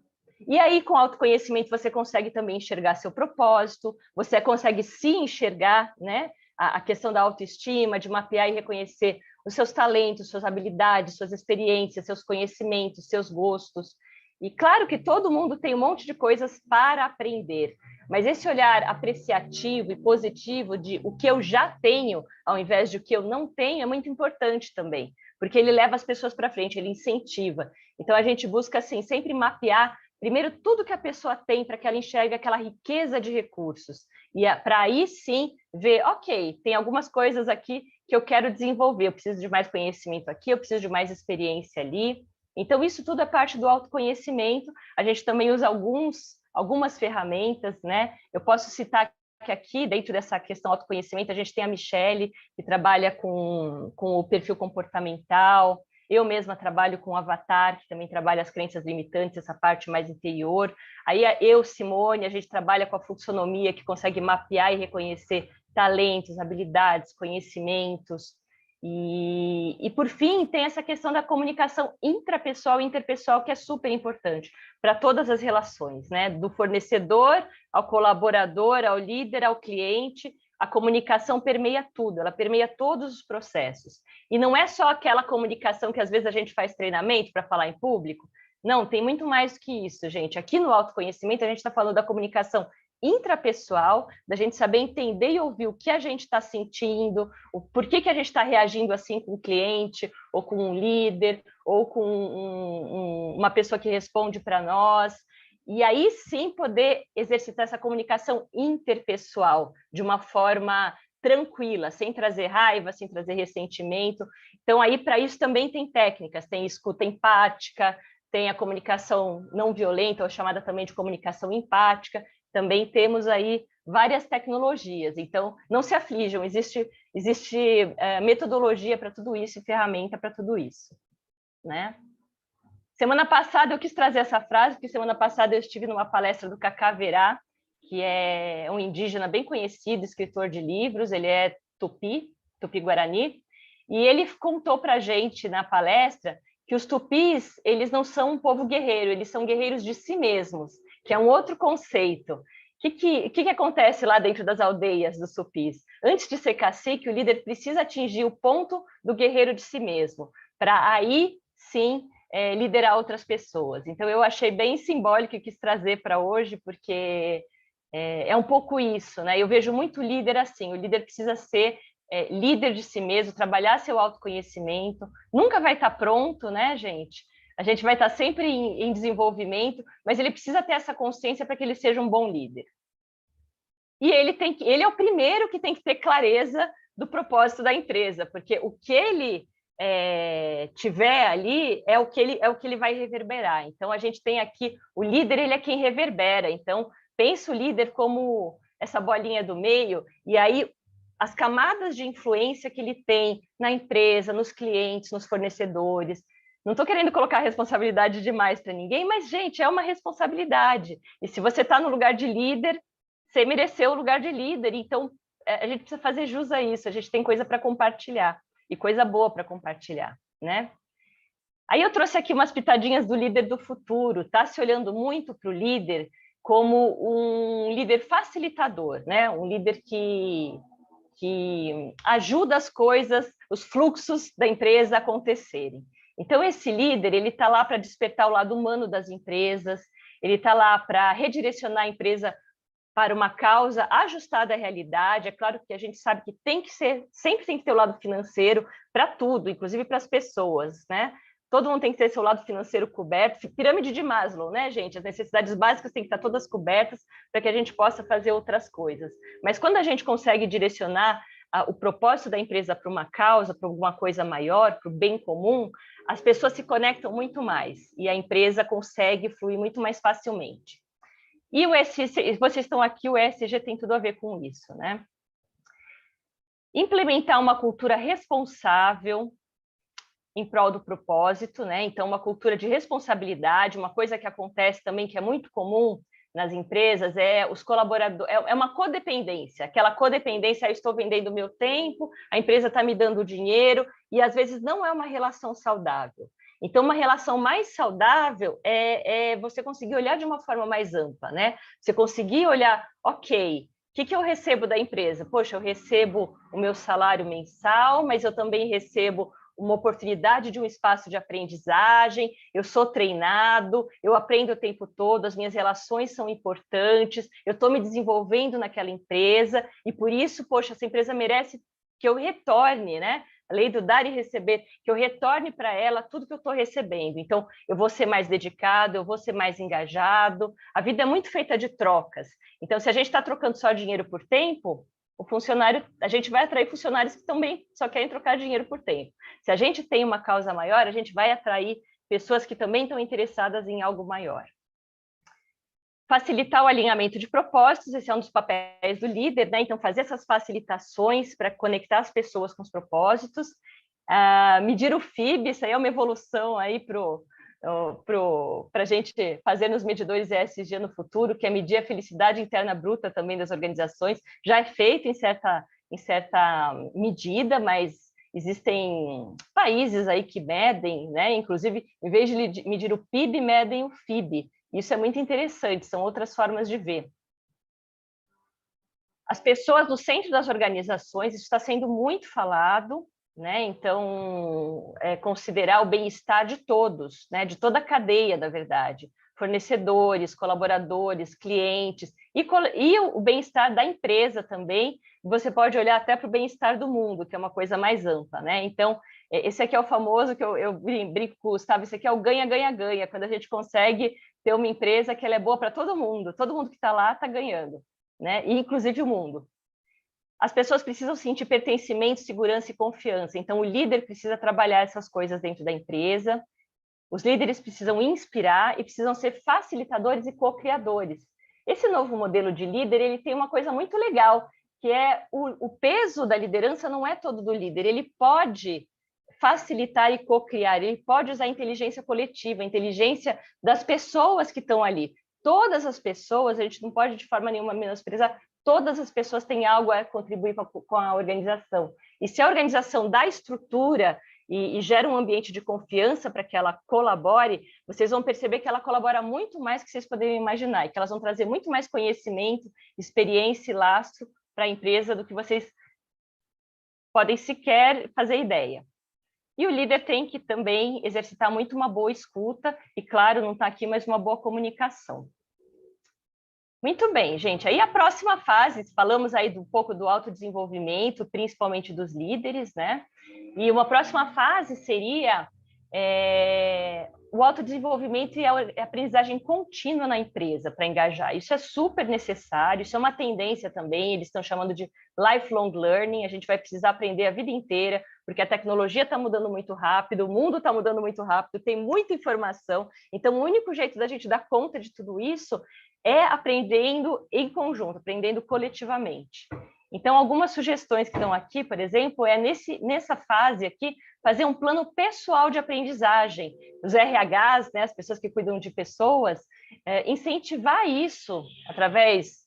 E aí, com autoconhecimento, você consegue também enxergar seu propósito, você consegue se enxergar, né? A questão da autoestima, de mapear e reconhecer os seus talentos, suas habilidades, suas experiências, seus conhecimentos, seus gostos. E claro que todo mundo tem um monte de coisas para aprender, mas esse olhar apreciativo e positivo de o que eu já tenho, ao invés de o que eu não tenho, é muito importante também, porque ele leva as pessoas para frente, ele incentiva. Então, a gente busca, assim, sempre mapear primeiro tudo que a pessoa tem para que ela enxergue aquela riqueza de recursos. E para aí sim ver, ok, tem algumas coisas aqui que eu quero desenvolver, eu preciso de mais conhecimento aqui, eu preciso de mais experiência ali. Então, isso tudo é parte do autoconhecimento. A gente também usa algumas ferramentas, né? Eu posso citar que aqui, dentro dessa questão autoconhecimento, a gente tem a Michele, que trabalha com o perfil comportamental. Eu mesma trabalho com o Avatar, que também trabalha as crenças limitantes, essa parte mais interior. Aí eu, Simone, a gente trabalha com a fluxonomia, que consegue mapear e reconhecer talentos, habilidades, conhecimentos. E por fim, tem essa questão da comunicação intrapessoal e interpessoal, que é super importante para todas as relações, né? Do fornecedor ao colaborador, ao líder, ao cliente. A comunicação permeia tudo, ela permeia todos os processos. E não é só aquela comunicação que às vezes a gente faz treinamento para falar em público. Não, tem muito mais do que isso, gente. Aqui no autoconhecimento, a gente está falando da comunicação intrapessoal, da gente saber entender e ouvir o que a gente está sentindo, o porquê que a gente está reagindo assim com o cliente, ou com um líder, ou com uma pessoa que responde para nós. E aí sim poder exercitar essa comunicação interpessoal de uma forma tranquila, sem trazer raiva, sem trazer ressentimento. Então, aí para isso também tem técnicas, tem escuta empática, tem a comunicação não violenta, ou chamada também de comunicação empática. Também temos aí várias tecnologias. Então, não se aflijam, existe metodologia para tudo isso e ferramenta para tudo isso, né? Semana passada eu quis trazer essa frase, porque semana passada eu estive numa palestra do Cacá Verá, que é um indígena bem conhecido, escritor de livros, ele é Tupi-Guarani, e ele contou para a gente na palestra que os tupis, eles não são um povo guerreiro, eles são guerreiros de si mesmos, que é um outro conceito. O que acontece lá dentro das aldeias dos tupis? Antes de ser cacique, o líder precisa atingir o ponto do guerreiro de si mesmo, para aí, sim, liderar outras pessoas. Então, eu achei bem simbólico e quis trazer para hoje, porque é um pouco isso, né? Eu vejo muito líder assim, o líder precisa ser líder de si mesmo, trabalhar seu autoconhecimento, nunca vai estar pronto, né, gente? A gente vai estar sempre em desenvolvimento, mas ele precisa ter essa consciência para que ele seja um bom líder. E ele é o primeiro que tem que ter clareza do propósito da empresa, porque o que ele tiver ali é o que ele vai reverberar. Então, a gente tem aqui, o líder, ele é quem reverbera. Então, pensa o líder como essa bolinha do meio, e aí as camadas de influência que ele tem na empresa, nos clientes, nos fornecedores. Não estou querendo colocar responsabilidade demais para ninguém, mas, gente, é uma responsabilidade. E se você está no lugar de líder, você mereceu o lugar de líder. Então, a gente precisa fazer jus a isso. A gente tem coisa para compartilhar e coisa boa para compartilhar, né? Aí eu trouxe aqui umas pitadinhas do líder do futuro. Está se olhando muito para o líder como um líder facilitador, né? Um líder que ajuda as coisas, os fluxos da empresa a acontecerem. Então, esse líder, ele está lá para despertar o lado humano das empresas, ele está lá para redirecionar a empresa para uma causa ajustada à realidade. É claro que a gente sabe que sempre tem que ter o lado financeiro para tudo, inclusive para as pessoas, né? Todo mundo tem que ter seu lado financeiro coberto. Pirâmide de Maslow, né, gente? As necessidades básicas têm que estar todas cobertas para que a gente possa fazer outras coisas. Mas quando a gente consegue direcionar o propósito da empresa para uma causa, para alguma coisa maior, para o bem comum, as pessoas se conectam muito mais e a empresa consegue fluir muito mais facilmente. E o ESG, vocês estão aqui, o ESG tem tudo a ver com isso, né? Implementar uma cultura responsável em prol do propósito, né? Então, uma cultura de responsabilidade, uma coisa que acontece também, que é muito comum nas empresas, é os colaboradores, é uma codependência, aquela codependência, eu estou vendendo o meu tempo, a empresa está me dando dinheiro, e às vezes não é uma relação saudável. Então, uma relação mais saudável é você conseguir olhar de uma forma mais ampla, né? Você conseguir olhar, ok, o que eu recebo da empresa? Poxa, eu recebo o meu salário mensal, mas eu também recebo uma oportunidade de um espaço de aprendizagem, eu sou treinado, eu aprendo o tempo todo, as minhas relações são importantes, eu estou me desenvolvendo naquela empresa, e por isso, poxa, essa empresa merece que eu retorne, né, a lei do dar e receber, que eu retorne para ela tudo que eu estou recebendo. Então, eu vou ser mais dedicado, eu vou ser mais engajado. A vida é muito feita de trocas. Então, se a gente está trocando só dinheiro por tempo, o funcionário, a gente vai atrair funcionários que também só querem trocar dinheiro por tempo. Se a gente tem uma causa maior, a gente vai atrair pessoas que também estão interessadas em algo maior. Facilitar o alinhamento de propósitos, esse é um dos papéis do líder, né? Então, fazer essas facilitações para conectar as pessoas com os propósitos. Medir o FIB, isso aí é uma evolução aí para a gente fazer nos medidores ESG no futuro, que é medir a felicidade interna bruta também das organizações. Já é feito em certa medida, mas existem países aí que medem, né? Inclusive, em vez de medir o PIB, medem o FIB. Isso é muito interessante, são outras formas de ver. As pessoas no centro das organizações, isso está sendo muito falado, né? Então, considerar o bem-estar de todos, né? De toda a cadeia, na verdade. Fornecedores, colaboradores, clientes, e o bem-estar da empresa também. Você pode olhar até para o bem-estar do mundo, que é uma coisa mais ampla, né? Então, esse aqui é o famoso, que eu brinco com o Gustavo, esse aqui é o ganha-ganha-ganha, quando a gente consegue ter uma empresa que ela é boa para todo mundo que está lá está ganhando, né? E inclusive o mundo. As pessoas precisam sentir pertencimento, segurança e confiança, então o líder precisa trabalhar essas coisas dentro da empresa, os líderes precisam inspirar e precisam ser facilitadores e co-criadores. Esse novo modelo de líder, ele tem uma coisa muito legal, que é o peso da liderança não é todo do líder, ele pode facilitar e co-criar, ele pode usar a inteligência coletiva, a inteligência das pessoas que estão ali. Todas as pessoas, a gente não pode de forma nenhuma menosprezar, todas as pessoas têm algo a contribuir com a organização. E se a organização dá estrutura e gera um ambiente de confiança para que ela colabore, vocês vão perceber que ela colabora muito mais do que vocês poderiam imaginar, e que elas vão trazer muito mais conhecimento, experiência e lastro para a empresa do que vocês podem sequer fazer ideia. E o líder tem que também exercitar muito uma boa escuta e, claro, não está aqui, mas uma boa comunicação. Muito bem, gente. Aí a próxima fase, falamos aí um pouco do autodesenvolvimento, principalmente dos líderes, né? E uma próxima fase seria o autodesenvolvimento e a aprendizagem contínua na empresa para engajar. Isso é super necessário, isso é uma tendência também, eles estão chamando de lifelong learning, a gente vai precisar aprender a vida inteira, porque a tecnologia está mudando muito rápido, o mundo está mudando muito rápido, tem muita informação, então o único jeito da gente dar conta de tudo isso é aprendendo em conjunto, aprendendo coletivamente. Então, algumas sugestões que estão aqui, por exemplo, nessa fase aqui, fazer um plano pessoal de aprendizagem. Os RHs, né, as pessoas que cuidam de pessoas, incentivar isso através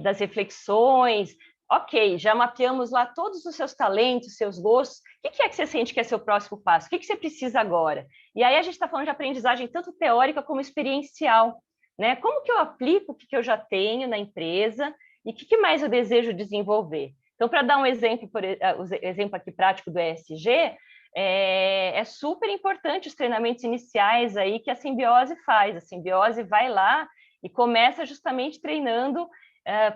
das reflexões. Ok, já mapeamos lá todos os seus talentos, seus gostos. O que é que você sente que é seu próximo passo? O que você precisa agora? E aí a gente está falando de aprendizagem tanto teórica como experiencial, né? Como que eu aplico o que eu já tenho na empresa e o que mais eu desejo desenvolver? Então, para dar um exemplo, exemplo aqui prático do ESG, é super importante os treinamentos iniciais aí que a Simbiose faz. A Simbiose vai lá e começa justamente treinando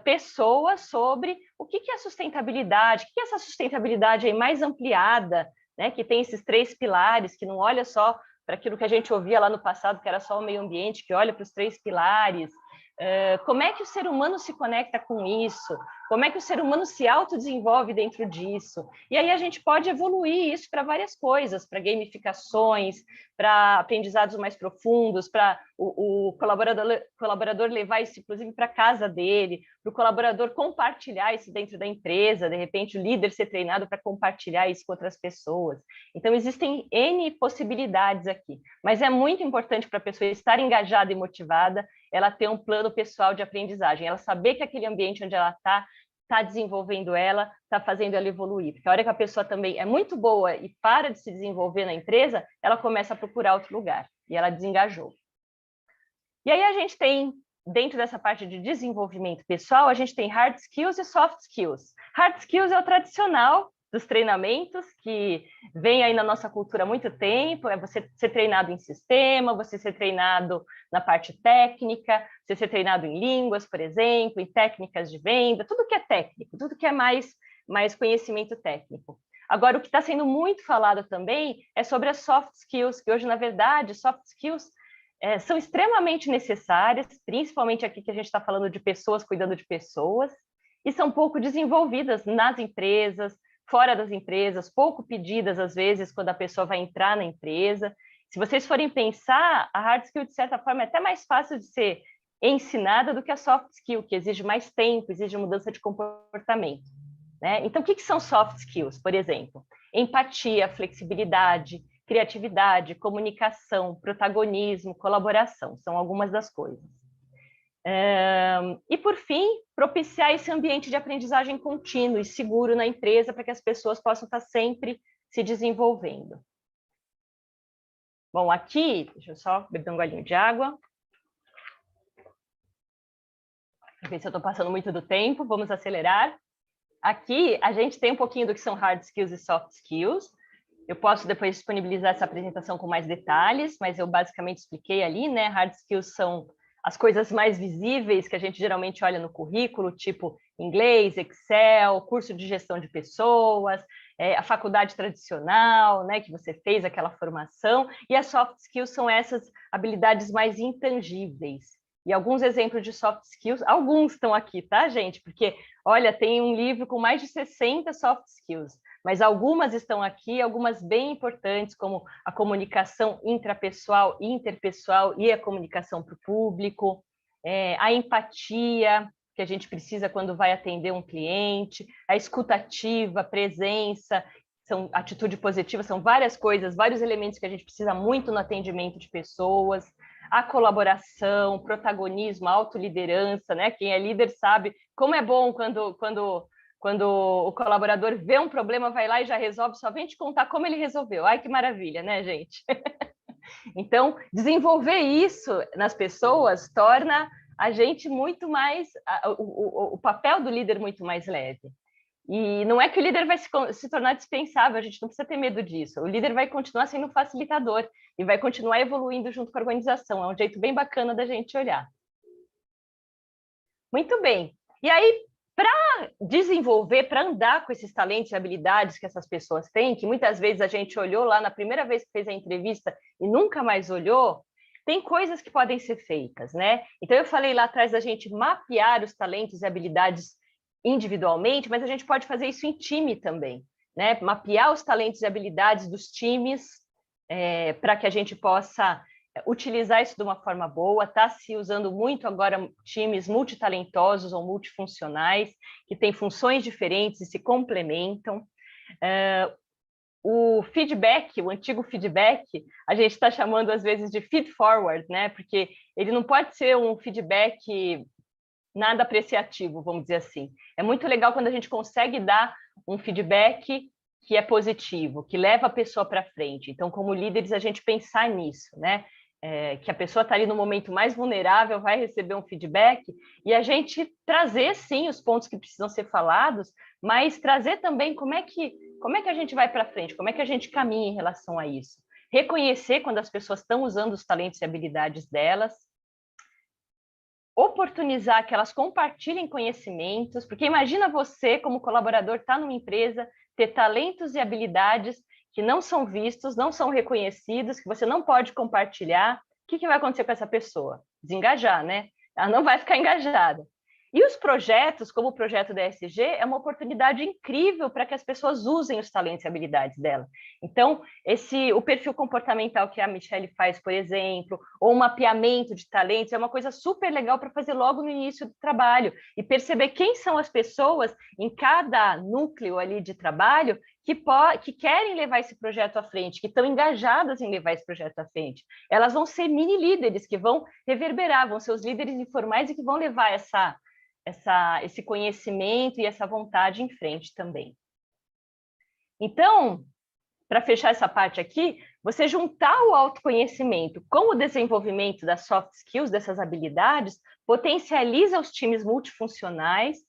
pessoas sobre o que é sustentabilidade, o que é essa sustentabilidade aí mais ampliada, né, que tem esses 3 pilares, que não olha só para aquilo que a gente ouvia lá no passado, que era só o meio ambiente, que olha para os 3 pilares. Como é que o ser humano se conecta com isso? Como é que o ser humano se autodesenvolve dentro disso? E aí a gente pode evoluir isso para várias coisas, para gamificações, para aprendizados mais profundos, para o colaborador levar isso, inclusive, para a casa dele, para o colaborador compartilhar isso dentro da empresa, de repente o líder ser treinado para compartilhar isso com outras pessoas. Então, existem N possibilidades aqui, mas é muito importante para a pessoa estar engajada e motivada, ela ter um plano pessoal de aprendizagem, ela saber que aquele ambiente onde ela está desenvolvendo ela, está fazendo ela evoluir. Porque a hora que a pessoa também é muito boa e para de se desenvolver na empresa, ela começa a procurar outro lugar, e ela desengajou. E aí a gente tem, dentro dessa parte de desenvolvimento pessoal, a gente tem hard skills e soft skills. Hard skills é o tradicional dos treinamentos, que vem aí na nossa cultura há muito tempo, é você ser treinado em sistema, você ser treinado na parte técnica, você ser treinado em línguas, por exemplo, em técnicas de venda, tudo que é técnico, tudo que é mais conhecimento técnico. Agora, o que está sendo muito falado também é sobre as soft skills, que hoje, na verdade, soft skills são extremamente necessárias, principalmente aqui que a gente está falando de pessoas cuidando de pessoas, e são pouco desenvolvidas nas empresas, fora das empresas, pouco pedidas, às vezes, quando a pessoa vai entrar na empresa. Se vocês forem pensar, a hard skill, de certa forma, é até mais fácil de ser ensinada do que a soft skill, que exige mais tempo, exige mudança de comportamento, né? Então, o que são soft skills, por exemplo? Empatia, flexibilidade, criatividade, comunicação, protagonismo, colaboração, são algumas das coisas. E, por fim, propiciar esse ambiente de aprendizagem contínuo e seguro na empresa para que as pessoas possam estar sempre se desenvolvendo. Bom, aqui, deixa eu só beber um golinho de água. Para ver se eu estou passando muito do tempo, vamos acelerar. Aqui, a gente tem um pouquinho do que são hard skills e soft skills. Eu posso depois disponibilizar essa apresentação com mais detalhes, mas eu basicamente expliquei ali, né? Hard skills são as coisas mais visíveis que a gente geralmente olha no currículo, tipo inglês, Excel, curso de gestão de pessoas, a faculdade tradicional, né, que você fez aquela formação, e as soft skills são essas habilidades mais intangíveis. E alguns exemplos de soft skills, alguns estão aqui, tá, gente? Porque, olha, tem um livro com mais de 60 soft skills, mas algumas estão aqui, algumas bem importantes, como a comunicação intrapessoal, interpessoal e a comunicação para o público, a empatia, que a gente precisa quando vai atender um cliente, a escutativa, a presença, atitude positiva, são várias coisas, vários elementos que a gente precisa muito no atendimento de pessoas, a colaboração, protagonismo, autoliderança, né? Quem é líder sabe como é bom quando o colaborador vê um problema, vai lá e já resolve, só vem te contar como ele resolveu. Ai, que maravilha, né, gente? Então, desenvolver isso nas pessoas torna a gente muito mais, o papel do líder muito mais leve. E não é que o líder vai se tornar dispensável, a gente não precisa ter medo disso. O líder vai continuar sendo um facilitador e vai continuar evoluindo junto com a organização. É um jeito bem bacana da gente olhar. Muito bem. E aí, para desenvolver, para andar com esses talentos e habilidades que essas pessoas têm, que muitas vezes a gente olhou lá na primeira vez que fez a entrevista e nunca mais olhou, tem coisas que podem ser feitas, né? Então, eu falei lá atrás da gente mapear os talentos e habilidades individualmente, mas a gente pode fazer isso em time também, né? Mapear os talentos e habilidades dos times para que a gente possa utilizar isso de uma forma boa. Está se usando muito agora times multitalentosos ou multifuncionais, que têm funções diferentes e se complementam. O feedback, o antigo feedback, a gente está chamando às vezes de feed forward, né? Porque ele não pode ser um feedback nada apreciativo, vamos dizer assim. É muito legal quando a gente consegue dar um feedback que é positivo, que leva a pessoa para frente. Então, como líderes, a gente pensar nisso, né? Que a pessoa está ali no momento mais vulnerável, vai receber um feedback, e a gente trazer, sim, os pontos que precisam ser falados, mas trazer também como é que a gente vai para frente, como é que a gente caminha em relação a isso. Reconhecer quando as pessoas estão usando os talentos e habilidades delas, oportunizar que elas compartilhem conhecimentos, porque imagina você, como colaborador, estar numa empresa, ter talentos e habilidades que não são vistos, não são reconhecidos, que você não pode compartilhar. O que vai acontecer com essa pessoa? Desengajar, né? Ela não vai ficar engajada. E os projetos, como o projeto da ESG, é uma oportunidade incrível para que as pessoas usem os talentos e habilidades dela. Então, o perfil comportamental que a Michelle faz, por exemplo, ou um mapeamento de talentos, é uma coisa super legal para fazer logo no início do trabalho e perceber quem são as pessoas em cada núcleo ali de trabalho que querem levar esse projeto à frente, que estão engajadas em levar esse projeto à frente. Elas vão ser mini líderes que vão reverberar, vão ser os líderes informais e que vão levar esse conhecimento e essa vontade em frente também. Então, para fechar essa parte aqui, você juntar o autoconhecimento com o desenvolvimento das soft skills, dessas habilidades, potencializa os times multifuncionais,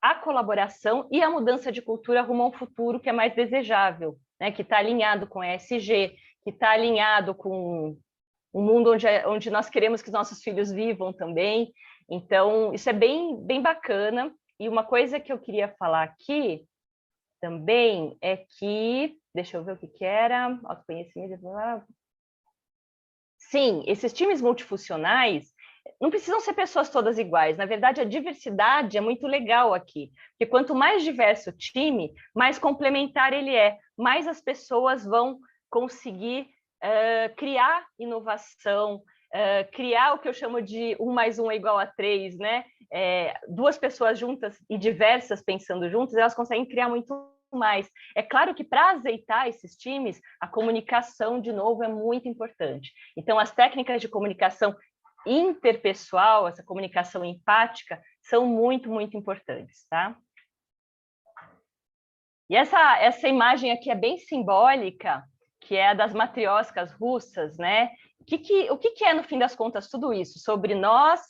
a colaboração e a mudança de cultura rumo a um futuro que é mais desejável, né? Que está alinhado com a ESG, que está alinhado com um mundo onde nós queremos que os nossos filhos vivam também. Então, isso é bem bacana. E uma coisa que eu queria falar aqui, também é que, deixa eu ver o que era, autoconhecimento. Sim, esses times multifuncionais não precisam ser pessoas todas iguais. Na verdade, a diversidade é muito legal aqui, porque quanto mais diverso o time, mais complementar ele é, mais as pessoas vão conseguir criar inovação, criar o que eu chamo de 1 mais 1 é igual a 3, né? Duas pessoas juntas e diversas pensando juntas, elas conseguem criar muito mais. É claro que para azeitar esses times, a comunicação, de novo, é muito importante. Então, as técnicas de comunicação interpessoal, essa comunicação empática, são muito, muito importantes, tá? E essa imagem aqui é bem simbólica, que é a das matrioscas russas, né? O que é, no fim das contas, tudo isso? Sobre nós,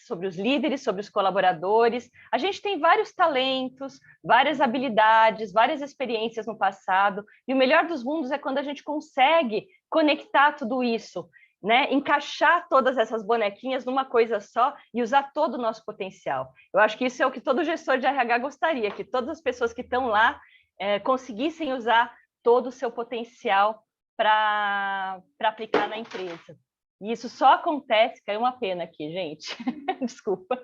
sobre os líderes, sobre os colaboradores. A gente tem vários talentos, várias habilidades, várias experiências no passado, e o melhor dos mundos é quando a gente consegue conectar tudo isso, né? Encaixar todas essas bonequinhas numa coisa só e usar todo o nosso potencial. Eu acho que isso é o que todo gestor de RH gostaria, que todas as pessoas que estão lá conseguissem usar todo o seu potencial para aplicar na empresa. E isso só acontece, caiu uma pena aqui, gente, desculpa.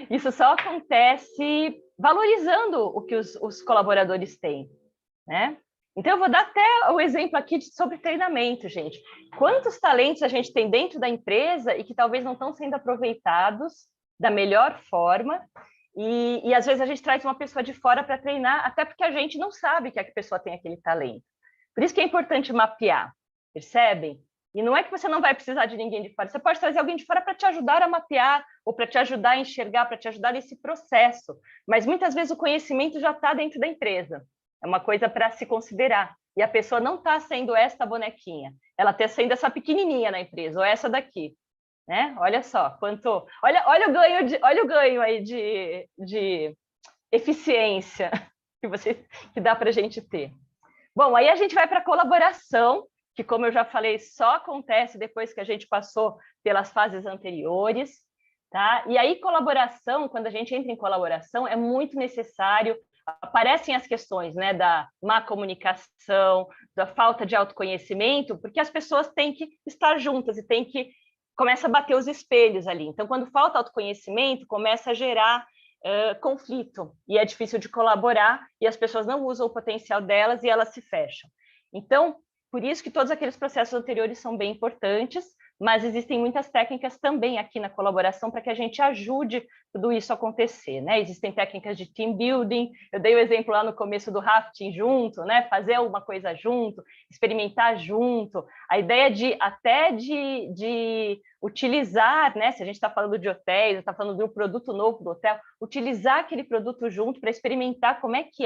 Isso só acontece valorizando o que os colaboradores têm, né? Então, eu vou dar até o exemplo aqui sobre treinamento, gente. Quantos talentos a gente tem dentro da empresa e que talvez não estão sendo aproveitados da melhor forma, e às vezes a gente traz uma pessoa de fora para treinar, até porque a gente não sabe que a pessoa tem aquele talento. Por isso que é importante mapear, percebem? E não é que você não vai precisar de ninguém de fora, você pode trazer alguém de fora para te ajudar a mapear, ou para te ajudar a enxergar, para te ajudar nesse processo. Mas muitas vezes o conhecimento já está dentro da empresa. É uma coisa para se considerar. E a pessoa não está sendo esta bonequinha, ela está sendo essa pequenininha na empresa, ou essa daqui. Né? Olha só, quanto... Olha o ganho aí de eficiência que dá para a gente ter. Bom, aí a gente vai para a colaboração, que, como eu já falei, só acontece depois que a gente passou pelas fases anteriores. Tá? E aí, colaboração, quando a gente entra em colaboração, é muito necessário. Aparecem as questões, né, da má comunicação, da falta de autoconhecimento, porque as pessoas têm que estar juntas e têm que começa a bater os espelhos ali. Então, quando falta autoconhecimento, começa a gerar conflito e é difícil de colaborar e as pessoas não usam o potencial delas e elas se fecham. Então, por isso que todos aqueles processos anteriores são bem importantes, mas existem muitas técnicas também aqui na colaboração para que a gente ajude tudo isso a acontecer, né? Existem técnicas de team building, eu dei o exemplo lá no começo do rafting junto, né? Fazer alguma coisa junto, experimentar junto, a ideia de utilizar, né? Se a gente está falando de hotéis, está falando de um produto novo do hotel, utilizar aquele produto junto para experimentar como é que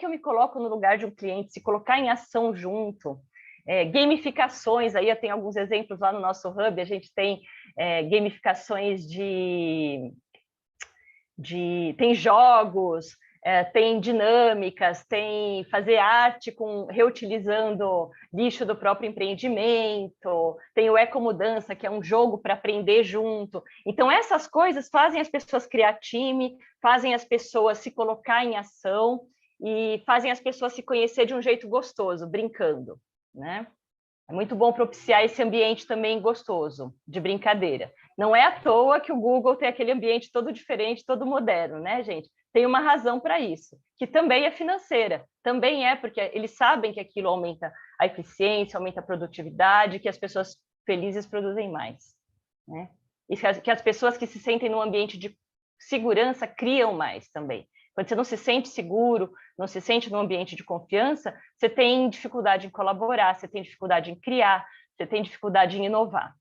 eu me coloco no lugar de um cliente, se colocar em ação junto. Gamificações, aí eu tenho alguns exemplos lá no nosso hub, a gente tem gamificações tem jogos, tem dinâmicas, tem fazer arte reutilizando lixo do próprio empreendimento, tem o Ecomudança, que é um jogo para aprender junto. Então, essas coisas fazem as pessoas criar time, fazem as pessoas se colocar em ação e fazem as pessoas se conhecer de um jeito gostoso, brincando. Né? É muito bom propiciar esse ambiente também gostoso, de brincadeira. Não é à toa que o Google tem aquele ambiente todo diferente, todo moderno, né, gente? Tem uma razão para isso, que também é financeira. Também é porque eles sabem que aquilo aumenta a eficiência, aumenta a produtividade, que as pessoas felizes produzem mais. Né? E que as pessoas que se sentem num ambiente de segurança criam mais também. Quando você não se sente seguro, não se sente num ambiente de confiança, você tem dificuldade em colaborar, você tem dificuldade em criar, você tem dificuldade em inovar.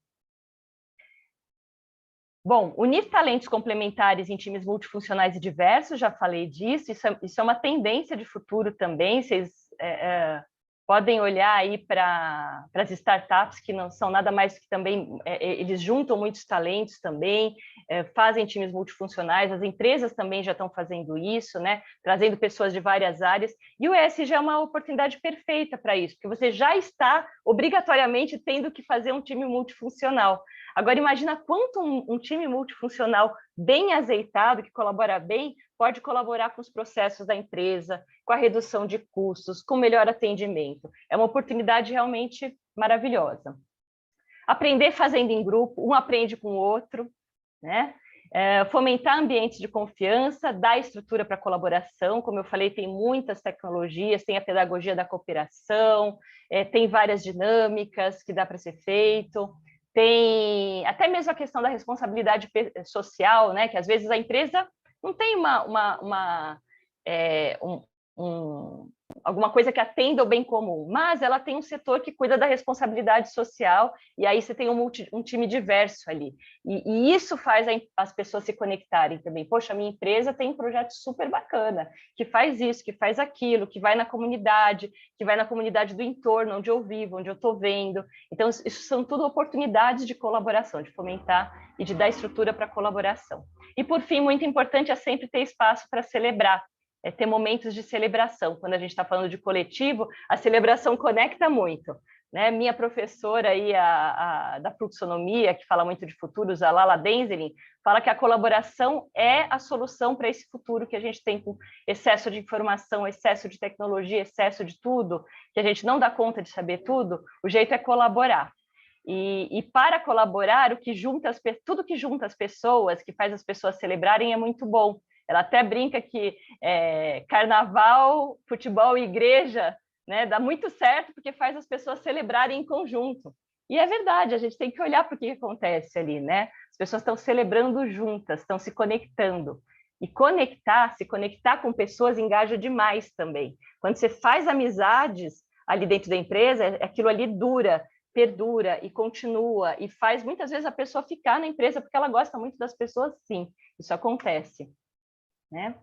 Bom, unir talentos complementares em times multifuncionais e diversos, já falei disso, isso é uma tendência de futuro também, vocês Podem olhar aí para as startups, que não são nada mais que também, eles juntam muitos talentos também, fazem times multifuncionais, as empresas também já estão fazendo isso, né? Trazendo pessoas de várias áreas, e o ESG é uma oportunidade perfeita para isso, porque você já está obrigatoriamente tendo que fazer um time multifuncional. Agora, imagina quanto um time multifuncional bem azeitado, que colabora bem, pode colaborar com os processos da empresa, com a redução de custos, com melhor atendimento. É uma oportunidade realmente maravilhosa. Aprender fazendo em grupo, um aprende com o outro, né? Fomentar ambientes de confiança, dar estrutura para colaboração, como eu falei, tem muitas tecnologias, tem a pedagogia da cooperação, tem várias dinâmicas que dá para ser feito, tem até mesmo a questão da responsabilidade social, né? Que às vezes a empresa não tem alguma coisa que atenda ao bem comum, mas ela tem um setor que cuida da responsabilidade social, e aí você tem um time diverso ali. E isso faz as pessoas se conectarem também. Poxa, a minha empresa tem um projeto super bacana, que faz isso, que faz aquilo, que vai na comunidade do entorno, onde eu vivo, onde eu estou vendo. Então, isso são tudo oportunidades de colaboração, de fomentar e de dar estrutura para a colaboração. E, por fim, muito importante é sempre ter espaço para celebrar, ter momentos de celebração. Quando a gente está falando de coletivo, a celebração conecta muito, né? Minha professora aí, da fluxonomia, que fala muito de futuros, a Lala Denzelin, fala que a colaboração é a solução para esse futuro que a gente tem com excesso de informação, excesso de tecnologia, excesso de tudo, que a gente não dá conta de saber tudo. O jeito é colaborar. E para colaborar, tudo que junta as pessoas, que faz as pessoas celebrarem, é muito bom. Ela até brinca que carnaval, futebol e igreja, né, dá muito certo porque faz as pessoas celebrarem em conjunto. E é verdade, a gente tem que olhar para o que acontece ali, né? As pessoas estão celebrando juntas, estão se conectando. E se conectar com pessoas engaja demais também. Quando você faz amizades ali dentro da empresa, aquilo ali perdura e continua, e faz muitas vezes a pessoa ficar na empresa porque ela gosta muito das pessoas, sim, isso acontece, né?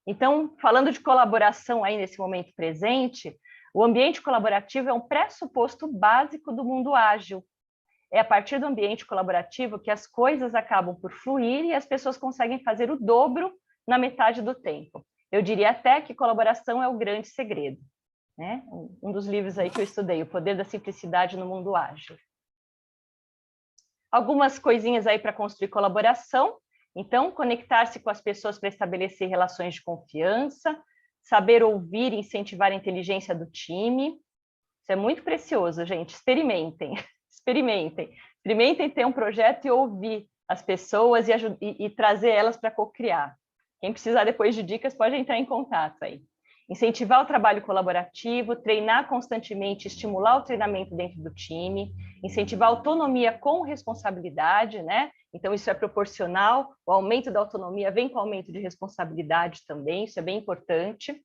Então, falando de colaboração aí nesse momento presente, o ambiente colaborativo é um pressuposto básico do mundo ágil. É a partir do ambiente colaborativo que as coisas acabam por fluir e as pessoas conseguem fazer o dobro na metade do tempo. Eu diria até que colaboração é o grande segredo, né? Um dos livros aí que eu estudei, O Poder da Simplicidade no Mundo Ágil. Algumas coisinhas aí para construir colaboração. Então, conectar-se com as pessoas para estabelecer relações de confiança, saber ouvir e incentivar a inteligência do time. Isso é muito precioso, gente. Experimentem ter um projeto e ouvir as pessoas e trazer elas para co-criar. Quem precisar depois de dicas pode entrar em contato aí. Incentivar o trabalho colaborativo, treinar constantemente, estimular o treinamento dentro do time, incentivar a autonomia com responsabilidade, né? Então, isso é proporcional, o aumento da autonomia vem com o aumento de responsabilidade também, isso é bem importante.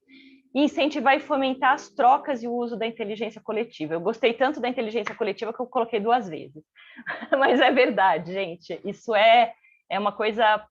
E incentivar e fomentar as trocas e o uso da inteligência coletiva. Eu gostei tanto da inteligência coletiva que eu coloquei 2 vezes. Mas é verdade, gente, isso é uma coisa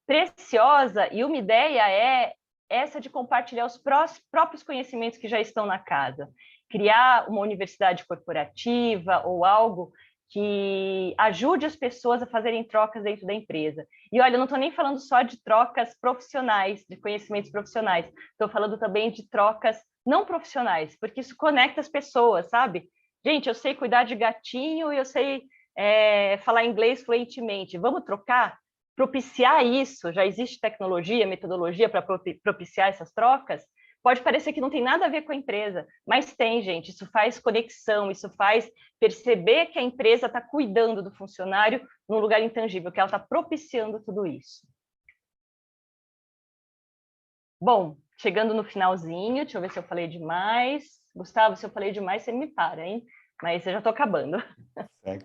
preciosa, e uma ideia é essa de compartilhar os próprios conhecimentos que já estão na casa. Criar uma universidade corporativa ou algo que ajude as pessoas a fazerem trocas dentro da empresa. E olha, eu não estou nem falando só de trocas profissionais, de conhecimentos profissionais, estou falando também de trocas não profissionais, porque isso conecta as pessoas, sabe? Gente, eu sei cuidar de gatinho e eu sei falar inglês fluentemente, vamos trocar? Propiciar isso, já existe tecnologia, metodologia para propiciar essas trocas? Pode parecer que não tem nada a ver com a empresa, mas tem, gente. Isso faz conexão, isso faz perceber que a empresa está cuidando do funcionário num lugar intangível, que ela está propiciando tudo isso. Bom, chegando no finalzinho, deixa eu ver se eu falei demais. Gustavo, se eu falei demais, você me para, hein? Mas eu já estou acabando.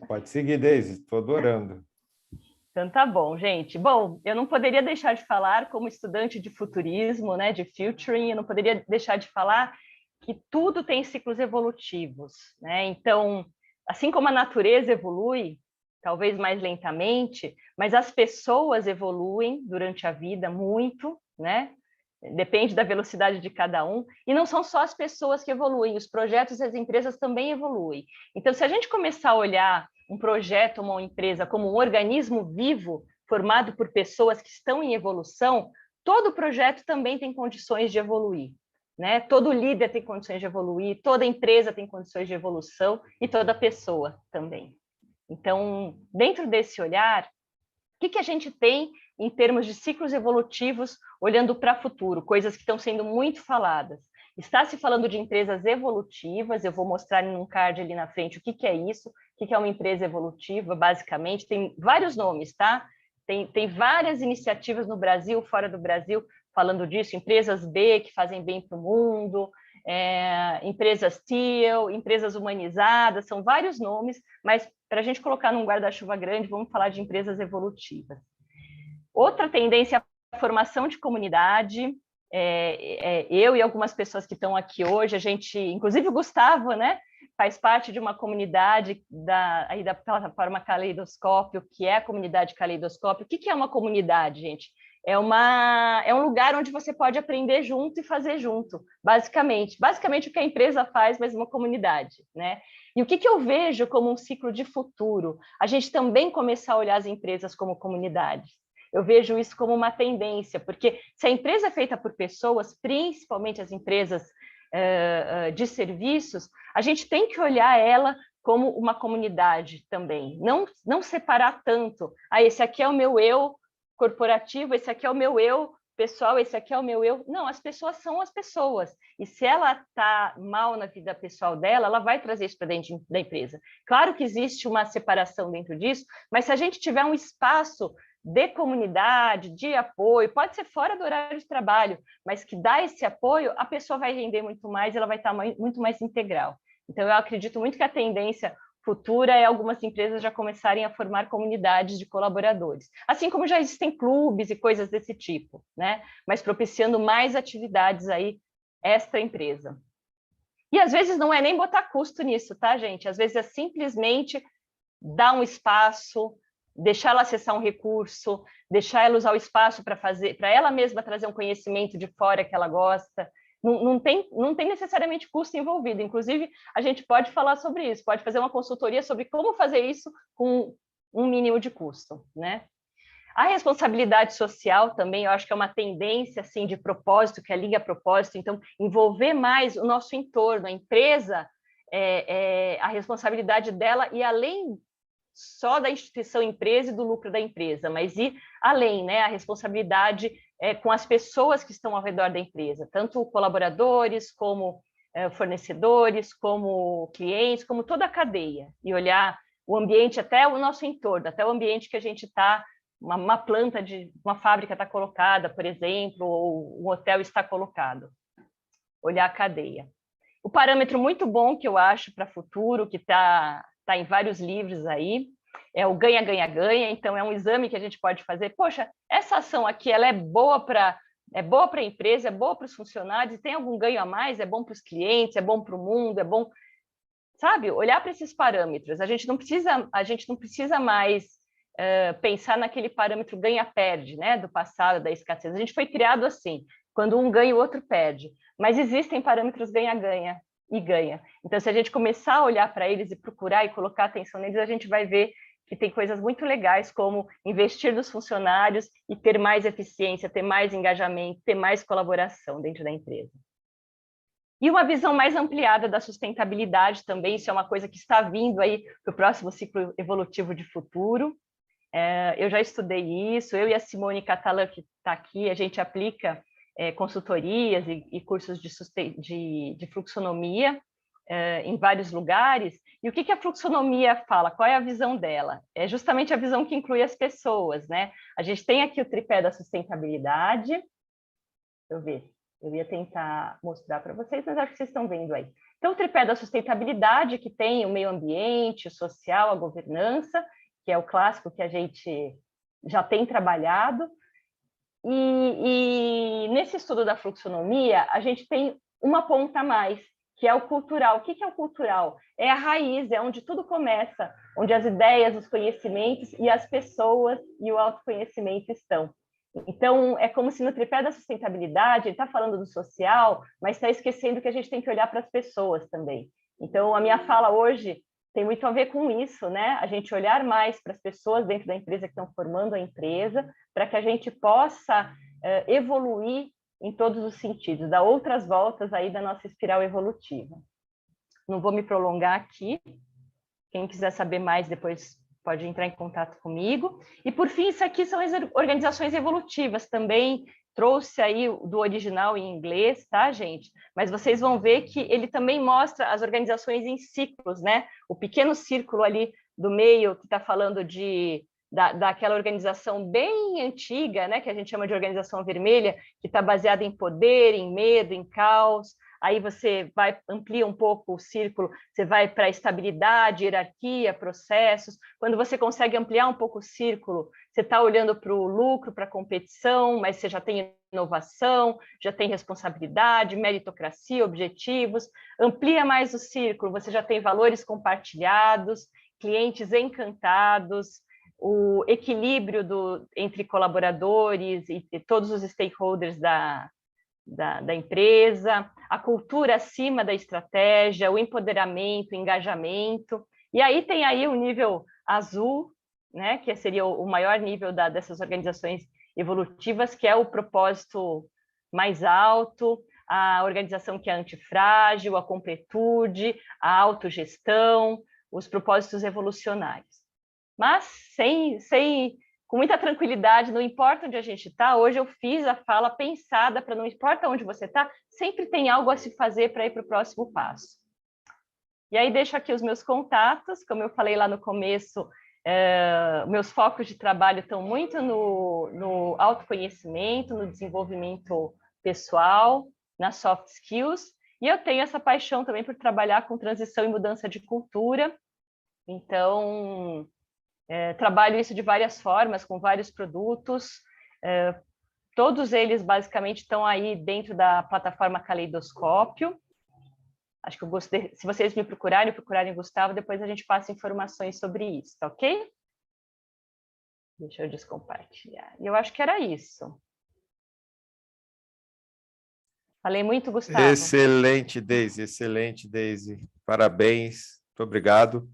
Pode seguir, Deise, estou adorando. Então tá bom, gente. Bom, eu não poderia deixar de falar, como estudante de futurismo, né, de futuring, eu não poderia deixar de falar que tudo tem ciclos evolutivos, né? Então, assim como a natureza evolui, talvez mais lentamente, mas as pessoas evoluem durante a vida muito, né? depende da velocidade de cada um, e não são só as pessoas que evoluem, os projetos e as empresas também evoluem. Então, se a gente começar a olhar um projeto ou uma empresa como um organismo vivo, formado por pessoas que estão em evolução, todo projeto também tem condições de evoluir, né? Todo líder tem condições de evoluir, toda empresa tem condições de evolução e toda pessoa também. Então, dentro desse olhar, o que a gente tem em termos de ciclos evolutivos olhando para o futuro, coisas que estão sendo muito faladas? Está se falando de empresas evolutivas, eu vou mostrar em um card ali na frente o que é isso, o que é uma empresa evolutiva, basicamente, tem vários nomes, tá? Tem várias iniciativas no Brasil, fora do Brasil, falando disso, empresas B que fazem bem para o mundo, empresas TEAL, empresas humanizadas, são vários nomes, mas para a gente colocar num guarda-chuva grande, vamos falar de empresas evolutivas. Outra tendência é a formação de comunidade. Eu e algumas pessoas que estão aqui hoje, a gente, inclusive o Gustavo, né, faz parte de uma comunidade da plataforma Caleidoscópio, que é a comunidade Caleidoscópio. O que é uma comunidade, gente? É um lugar onde você pode aprender junto e fazer junto, basicamente. Basicamente o que a empresa faz, mas uma comunidade, né? E o que eu vejo como um ciclo de futuro? A gente também começar a olhar as empresas como comunidades. Eu vejo isso como uma tendência, porque se a empresa é feita por pessoas, principalmente as empresas de serviços, a gente tem que olhar ela como uma comunidade também, não separar tanto. Esse aqui é o meu eu corporativo, esse aqui é o meu eu pessoal, esse aqui é o meu eu. Não, as pessoas são as pessoas. E se ela está mal na vida pessoal dela, ela vai trazer isso para dentro da empresa. Claro que existe uma separação dentro disso, mas se a gente tiver um espaço de comunidade, de apoio, pode ser fora do horário de trabalho, mas que dá esse apoio, a pessoa vai render muito mais, ela vai estar muito mais integral. Então, eu acredito muito que a tendência futura é algumas empresas já começarem a formar comunidades de colaboradores, assim como já existem clubes e coisas desse tipo, né? Mas propiciando mais atividades aí extra empresa. E às vezes não é nem botar custo nisso, tá, gente? Às vezes é simplesmente dar um espaço, deixar ela acessar um recurso, deixar ela usar o espaço para ela mesma trazer um conhecimento de fora que ela gosta. Não tem necessariamente custo envolvido. Inclusive, a gente pode falar sobre isso, pode fazer uma consultoria sobre como fazer isso com um mínimo de custo, né? A responsabilidade social também, eu acho que é uma tendência assim, de propósito, que é a liga propósito, então, envolver mais o nosso entorno, a empresa, a responsabilidade dela, e além só da instituição empresa e do lucro da empresa, mas ir além, né? A responsabilidade com as pessoas que estão ao redor da empresa, tanto colaboradores, como fornecedores, como clientes, como toda a cadeia, e olhar o ambiente, até o nosso entorno, até o ambiente que a gente está, uma planta de uma fábrica está colocada, por exemplo, ou um hotel está colocado. Olhar a cadeia. O parâmetro muito bom que eu acho para futuro, que está em vários livros aí, é o ganha-ganha-ganha. Então, é um exame que a gente pode fazer. Poxa, essa ação aqui ela é boa para a empresa, é boa para os funcionários, tem algum ganho a mais? É bom para os clientes, é bom para o mundo, é bom... Sabe? Olhar para esses parâmetros. A gente não precisa mais pensar naquele parâmetro ganha-perde, né? Do passado, da escassez. A gente foi criado assim, quando um ganha, o outro perde. Mas existem parâmetros ganha-ganha e ganha. Então, se a gente começar a olhar para eles e procurar e colocar atenção neles, a gente vai ver que tem coisas muito legais, como investir nos funcionários e ter mais eficiência, ter mais engajamento, ter mais colaboração dentro da empresa. E uma visão mais ampliada da sustentabilidade também, isso é uma coisa que está vindo aí para o próximo ciclo evolutivo de futuro. Eu já estudei isso, eu e a Simone Catalã, que está aqui, a gente aplica consultorias e cursos de fluxonomia em vários lugares. E o que a fluxonomia fala? Qual é a visão dela? É justamente a visão que inclui as pessoas, né? A gente tem aqui o tripé da sustentabilidade. Deixa eu ver, eu ia tentar mostrar para vocês, mas acho que vocês estão vendo aí. Então, o tripé da sustentabilidade, que tem o meio ambiente, o social, a governança, que é o clássico que a gente já tem trabalhado. E nesse estudo da fluxonomia, a gente tem uma ponta a mais, que é o cultural. O que é o cultural? É a raiz, é onde tudo começa, onde as ideias, os conhecimentos e as pessoas e o autoconhecimento estão. Então, é como se no tripé da sustentabilidade, ele está falando do social, mas está esquecendo que a gente tem que olhar para as pessoas também. Então, a minha fala hoje tem muito a ver com isso, né? A gente olhar mais para as pessoas dentro da empresa que estão formando a empresa, para que a gente possa evoluir em todos os sentidos, dar outras voltas aí da nossa espiral evolutiva. Não vou me prolongar aqui. Quem quiser saber mais, depois pode entrar em contato comigo. E, por fim, isso aqui são as organizações evolutivas. Também trouxe aí do original em inglês, tá, gente? Mas vocês vão ver que ele também mostra as organizações em ciclos, né? O pequeno círculo ali do meio, que está falando daquela organização bem antiga, né, que a gente chama de organização vermelha, que está baseada em poder, em medo, em caos. Aí você amplia um pouco o círculo, você vai para estabilidade, hierarquia, processos. Quando você consegue ampliar um pouco o círculo, você está olhando para o lucro, para a competição, mas você já tem inovação, já tem responsabilidade, meritocracia, objetivos. Amplia mais o círculo, você já tem valores compartilhados, clientes encantados, o equilíbrio entre colaboradores e todos os stakeholders da empresa, a cultura acima da estratégia, o empoderamento, o engajamento. E aí tem aí o nível azul, né, que seria o maior nível dessas organizações evolutivas, que é o propósito mais alto, a organização que é antifrágil, a completude, a autogestão, os propósitos revolucionários. Mas com muita tranquilidade, não importa onde a gente está, hoje eu fiz a fala pensada para não importa onde você está, sempre tem algo a se fazer para ir para o próximo passo. E aí deixo aqui os meus contatos, como eu falei lá no começo, meus focos de trabalho estão muito no autoconhecimento, no desenvolvimento pessoal, nas soft skills, e eu tenho essa paixão também por trabalhar com transição e mudança de cultura, então trabalho isso de várias formas, com vários produtos, todos eles basicamente estão aí dentro da plataforma Caleidoscópio. Acho que eu gostei, se vocês me procurarem Gustavo, depois a gente passa informações sobre isso, tá ok? Deixa eu descompartilhar. E eu acho que era isso. Falei muito, Gustavo? Excelente, Deise. Parabéns, muito obrigado.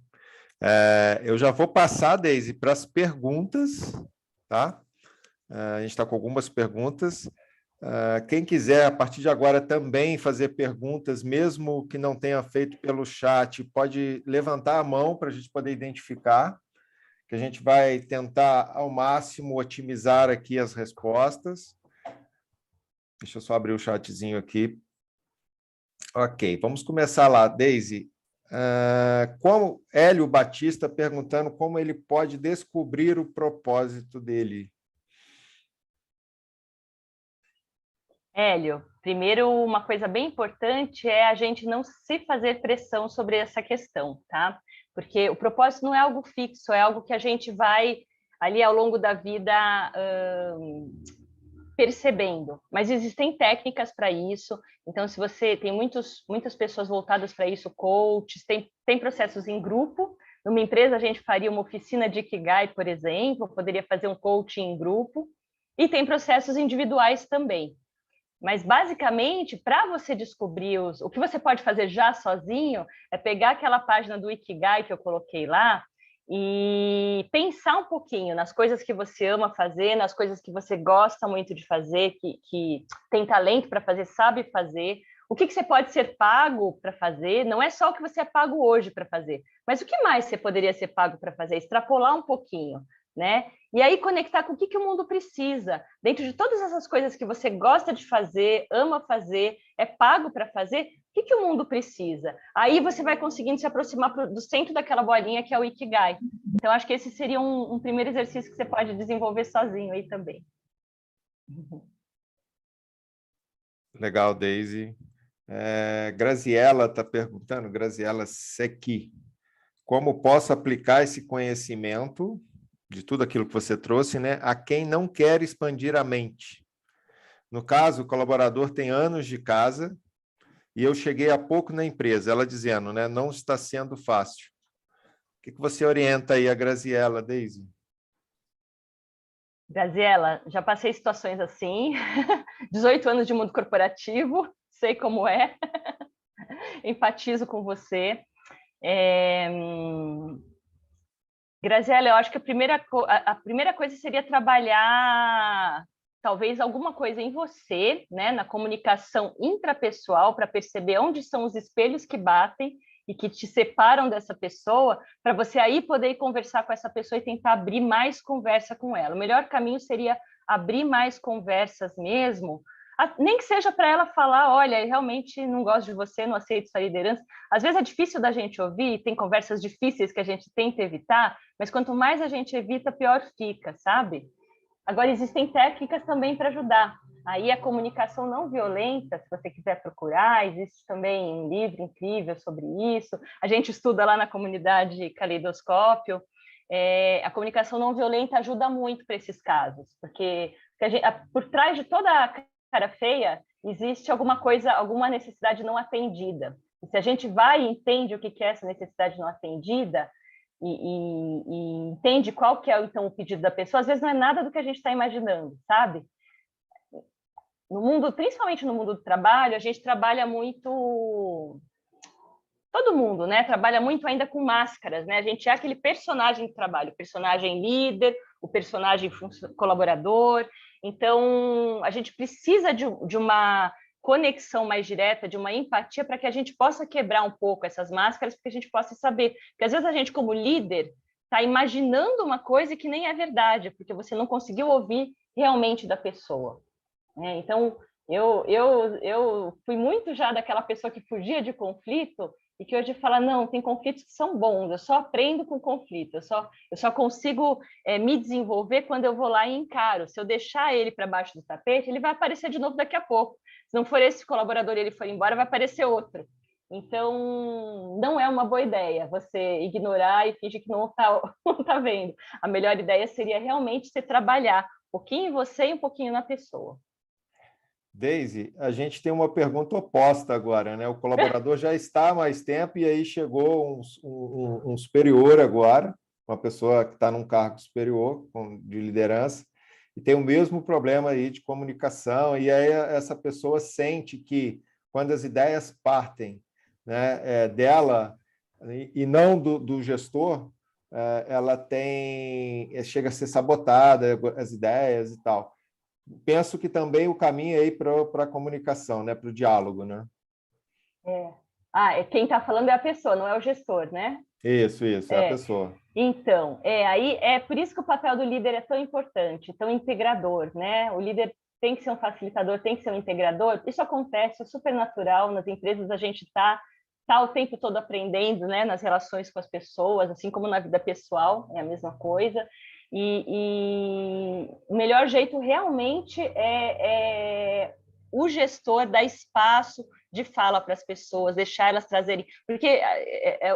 Eu já vou passar, Deise, para as perguntas, tá? A gente está com algumas perguntas. Quem quiser, a partir de agora, também fazer perguntas, mesmo que não tenha feito pelo chat, pode levantar a mão para a gente poder identificar, que a gente vai tentar, ao máximo, otimizar aqui as respostas. Deixa eu só abrir o chatzinho aqui. Ok, vamos começar lá, Deise. Como Hélio Batista perguntando como ele pode descobrir o propósito dele. Hélio, primeiro, uma coisa bem importante é a gente não se fazer pressão sobre essa questão, tá? Porque o propósito não é algo fixo, é algo que a gente vai ali ao longo da vida percebendo, mas existem técnicas para isso. Então, se você tem muitas pessoas voltadas para isso, coaches, tem processos em grupo. Numa empresa, a gente faria uma oficina de Ikigai, por exemplo, poderia fazer um coaching em grupo, e tem processos individuais também. Mas, basicamente, para você descobrir o que você pode fazer já sozinho, é pegar aquela página do Ikigai que eu coloquei lá, e pensar um pouquinho nas coisas que você ama fazer, nas coisas que você gosta muito de fazer, que tem talento para fazer, sabe fazer, o que você pode ser pago para fazer, não é só o que você é pago hoje para fazer, mas o que mais você poderia ser pago para fazer, extrapolar um pouquinho, né? E aí conectar com o que o mundo precisa, dentro de todas essas coisas que você gosta de fazer, ama fazer, é pago para fazer, o que o mundo precisa? Aí você vai conseguindo se aproximar do centro daquela bolinha que é o Ikigai. Então, acho que esse seria um primeiro exercício que você pode desenvolver sozinho aí também. Legal, Deise. Graziela está perguntando, Graziela Sequi, como posso aplicar esse conhecimento de tudo aquilo que você trouxe, né, a quem não quer expandir a mente? No caso, o colaborador tem anos de casa e eu cheguei há pouco na empresa, ela dizendo, né, não está sendo fácil. O que você orienta aí a Graziela, Deise? Graziela, já passei situações assim, 18 anos de mundo corporativo, sei como é, empatizo com você. É... Graziela, eu acho que a primeira coisa seria trabalhar talvez alguma coisa em você, né, na comunicação intrapessoal, para perceber onde são os espelhos que batem e que te separam dessa pessoa, para você aí poder conversar com essa pessoa e tentar abrir mais conversa com ela. O melhor caminho seria abrir mais conversas mesmo, nem que seja para ela falar, olha, eu realmente não gosto de você, não aceito sua liderança. Às vezes é difícil da gente ouvir, tem conversas difíceis que a gente tenta evitar, mas quanto mais a gente evita, pior fica, sabe? Agora, existem técnicas também para ajudar. Aí a comunicação não violenta, se você quiser procurar, existe também um livro incrível sobre isso. A gente estuda lá na comunidade Caleidoscópio. A comunicação não violenta ajuda muito para esses casos, porque por trás de toda a cara feia existe alguma coisa, alguma necessidade não atendida. E se a gente vai e entende o que é essa necessidade não atendida, e entende qual que é então o pedido da pessoa, às vezes não é nada do que a gente está imaginando, sabe? No mundo, principalmente no mundo do trabalho, a gente trabalha muito, todo mundo, né? Trabalha muito ainda com máscaras, né? A gente é aquele personagem de trabalho, o personagem líder, o personagem colaborador. Então, a gente precisa de uma conexão mais direta, de uma empatia, para que a gente possa quebrar um pouco essas máscaras, para que a gente possa saber. Porque às vezes a gente, como líder, está imaginando uma coisa que nem é verdade, porque você não conseguiu ouvir realmente da pessoa. Então, eu fui muito já daquela pessoa que fugia de conflito e que hoje fala, não, tem conflitos que são bons, eu só aprendo com conflito, eu só consigo me desenvolver quando eu vou lá e encaro. Se eu deixar ele para baixo do tapete, ele vai aparecer de novo daqui a pouco. Se não for esse colaborador e ele for embora, vai aparecer outro. Então, não é uma boa ideia você ignorar e fingir que não está não tá vendo. A melhor ideia seria realmente você trabalhar um pouquinho em você e um pouquinho na pessoa. Daisy, a gente tem uma pergunta oposta agora, né? O colaborador já está há mais tempo e aí chegou um superior agora, uma pessoa que está num cargo superior de liderança, e tem o mesmo problema aí de comunicação, e aí essa pessoa sente que quando as ideias partem, né, dela e não do gestor, ela chega a ser sabotada, as ideias e tal. Penso que também o caminho é aí para a comunicação, né? Para o diálogo, né? Quem está falando é a pessoa, não é o gestor, né? Isso, é a pessoa. Então, aí é por isso que o papel do líder é tão importante, tão integrador, né? O líder tem que ser um facilitador, tem que ser um integrador. Isso acontece, é super natural nas empresas, a gente tá o tempo todo aprendendo, né? Nas relações com as pessoas, assim como na vida pessoal, é a mesma coisa. E o melhor jeito realmente é o gestor dar espaço de fala para as pessoas, deixar elas trazerem, porque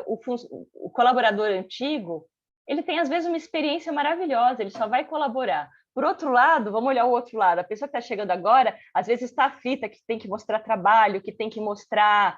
o colaborador antigo, ele tem às vezes uma experiência maravilhosa, ele só vai colaborar. Por outro lado, vamos olhar o outro lado, a pessoa que está chegando agora, às vezes está aflita, que tem que mostrar trabalho, que tem que mostrar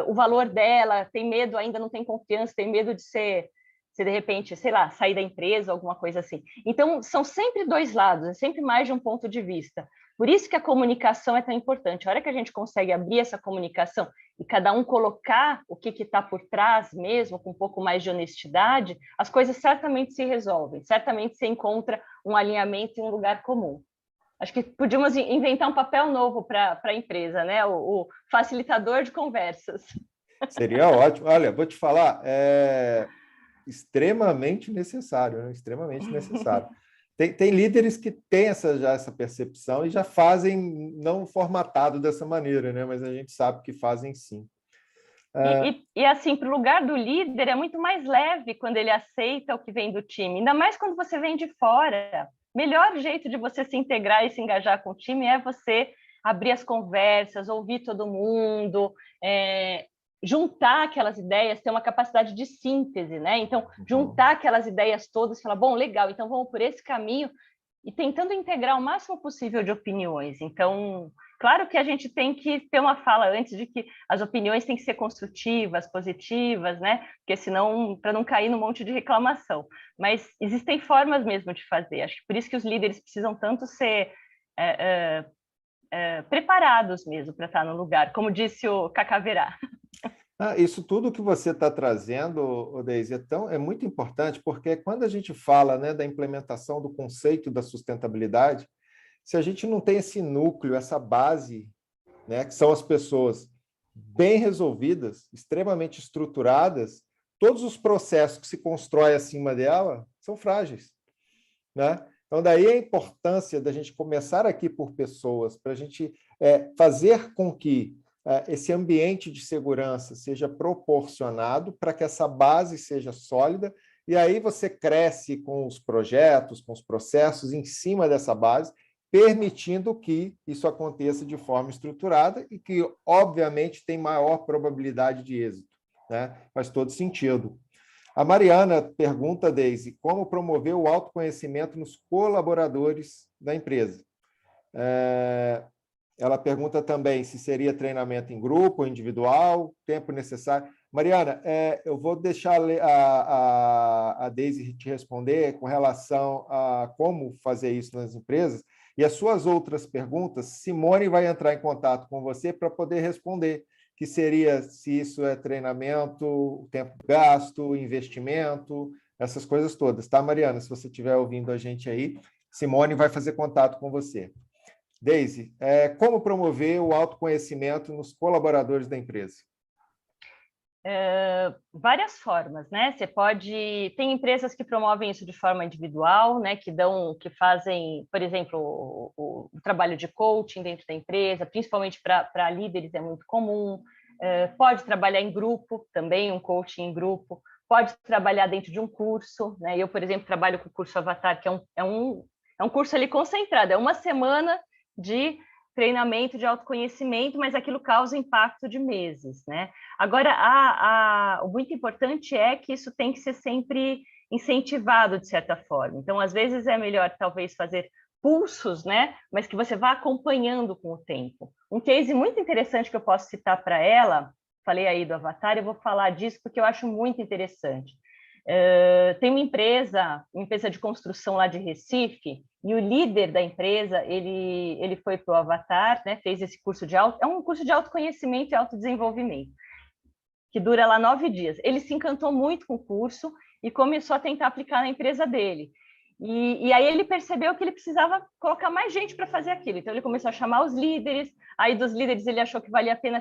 o valor dela, tem medo ainda, não tem confiança, tem medo de ser se de repente, sei lá, sair da empresa, alguma coisa assim. Então, são sempre dois lados, é sempre mais de um ponto de vista. Por isso que a comunicação é tão importante. A hora que a gente consegue abrir essa comunicação e cada um colocar o que está por trás mesmo, com um pouco mais de honestidade, as coisas certamente se resolvem, certamente se encontra um alinhamento em um lugar comum. Acho que podíamos inventar um papel novo para a empresa, né? O facilitador de conversas. Seria ótimo. Olha, vou te falar, extremamente necessário, né? Extremamente necessário. Tem líderes que têm já essa percepção e já fazem, não formatado dessa maneira, né? Mas a gente sabe que fazem sim. E assim, para o lugar do líder, é muito mais leve quando ele aceita o que vem do time, ainda mais quando você vem de fora. Melhor jeito de você se integrar e se engajar com o time é você abrir as conversas, ouvir todo mundo, juntar aquelas ideias, ter uma capacidade de síntese, né? Então, juntar aquelas ideias todas e falar, bom, legal, então vamos por esse caminho e tentando integrar o máximo possível de opiniões. Então, Claro que a gente tem que ter uma fala antes de que as opiniões têm que ser construtivas, positivas, né? Porque senão, para não cair num monte de reclamação. Mas existem formas mesmo de fazer. Acho que por isso que os líderes precisam tanto ser preparados mesmo para estar no lugar, como disse o Cacaverá. Isso tudo que você está trazendo, Deise, é muito importante, porque quando a gente fala, né, da implementação do conceito da sustentabilidade, se a gente não tem esse núcleo, essa base, né, que são as pessoas bem resolvidas, extremamente estruturadas, todos os processos que se constroem acima dela são frágeis, né? Então, daí a importância da gente começar aqui por pessoas, para a gente fazer com que esse ambiente de segurança seja proporcionado para que essa base seja sólida, e aí você cresce com os projetos, com os processos em cima dessa base, permitindo que isso aconteça de forma estruturada e que, obviamente, tem maior probabilidade de êxito, né? Faz todo sentido. A Mariana pergunta, Deise, como promover o autoconhecimento nos colaboradores da empresa? Ela pergunta também se seria treinamento em grupo ou individual, tempo necessário. Mariana, eu vou deixar a Deise te responder com relação a como fazer isso nas empresas, e as suas outras perguntas, Simone vai entrar em contato com você para poder responder, que seria se isso é treinamento, tempo gasto, investimento, essas coisas todas, tá, Mariana? Se você estiver ouvindo a gente aí, Simone vai fazer contato com você. Deise, como promover o autoconhecimento nos colaboradores da empresa? Várias formas, né? Você pode... Tem empresas que promovem isso de forma individual, né? Que fazem, por exemplo, o trabalho de coaching dentro da empresa, principalmente para líderes é muito comum. Pode trabalhar em grupo também, um coaching em grupo. Pode trabalhar dentro de um curso, né? Eu, por exemplo, trabalho com o curso Avatar, que é um curso ali concentrado, é uma semana de treinamento de autoconhecimento, mas aquilo causa impacto de meses, né? Agora, o muito importante é que isso tem que ser sempre incentivado, de certa forma. Então, às vezes, é melhor, talvez, fazer pulsos, né? Mas que você vá acompanhando com o tempo. Um case muito interessante que eu posso citar para ela, falei aí do Avatar, eu vou falar disso porque eu acho muito interessante. Tem uma empresa de construção lá de Recife, e o líder da empresa, ele foi para o Avatar, né, fez esse curso é um curso de autoconhecimento e autodesenvolvimento, que dura lá 9 dias. Ele se encantou muito com o curso e começou a tentar aplicar na empresa dele. E aí ele percebeu que ele precisava colocar mais gente para fazer aquilo. Então ele começou a chamar os líderes, aí dos líderes ele achou que valia a pena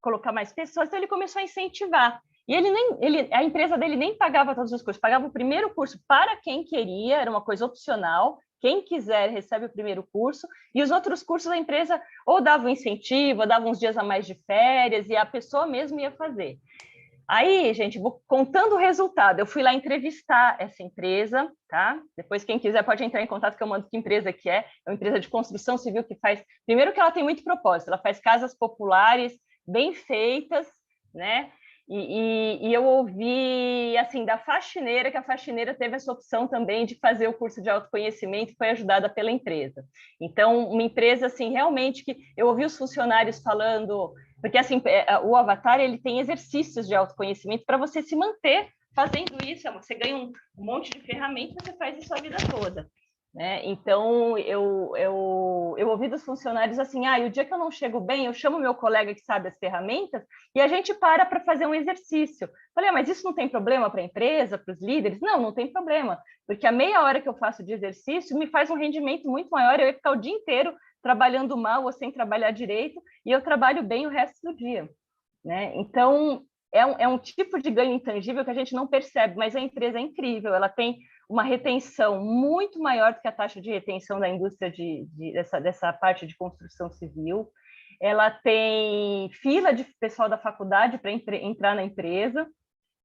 colocar mais pessoas, então ele começou a incentivar. E a empresa dele nem pagava todos os cursos, pagava o primeiro curso para quem queria, era uma coisa opcional, quem quiser recebe o primeiro curso, e os outros cursos a empresa ou dava um incentivo, ou dava uns dias a mais de férias, e a pessoa mesmo ia fazer. Aí, gente, vou contando o resultado. Eu fui lá entrevistar essa empresa, tá? Depois, quem quiser pode entrar em contato que eu mando que empresa que é. É uma empresa de construção civil que faz... Primeiro que ela tem muito propósito, ela faz casas populares bem feitas, né? E eu ouvi, assim, da faxineira, que a faxineira teve essa opção também de fazer o curso de autoconhecimento e foi ajudada pela empresa. Então, uma empresa, assim, realmente que eu ouvi os funcionários falando, porque, assim, o Avatar, ele tem exercícios de autoconhecimento para você se manter fazendo isso, você ganha um monte de ferramentas e você faz isso a vida toda. Né? Então, eu ouvi dos funcionários assim, o dia que eu não chego bem, eu chamo meu colega que sabe as ferramentas e a gente para fazer um exercício. Falei, mas isso não tem problema para a empresa, para os líderes? Não, não tem problema, porque a meia hora que eu faço de exercício me faz um rendimento muito maior, eu ia ficar o dia inteiro trabalhando mal ou sem trabalhar direito e eu trabalho bem o resto do dia. Né? Então, é um tipo de ganho intangível que a gente não percebe, mas a empresa é incrível, ela tem uma retenção muito maior do que a taxa de retenção da indústria dessa parte de construção civil. Ela tem fila de pessoal da faculdade para entrar na empresa.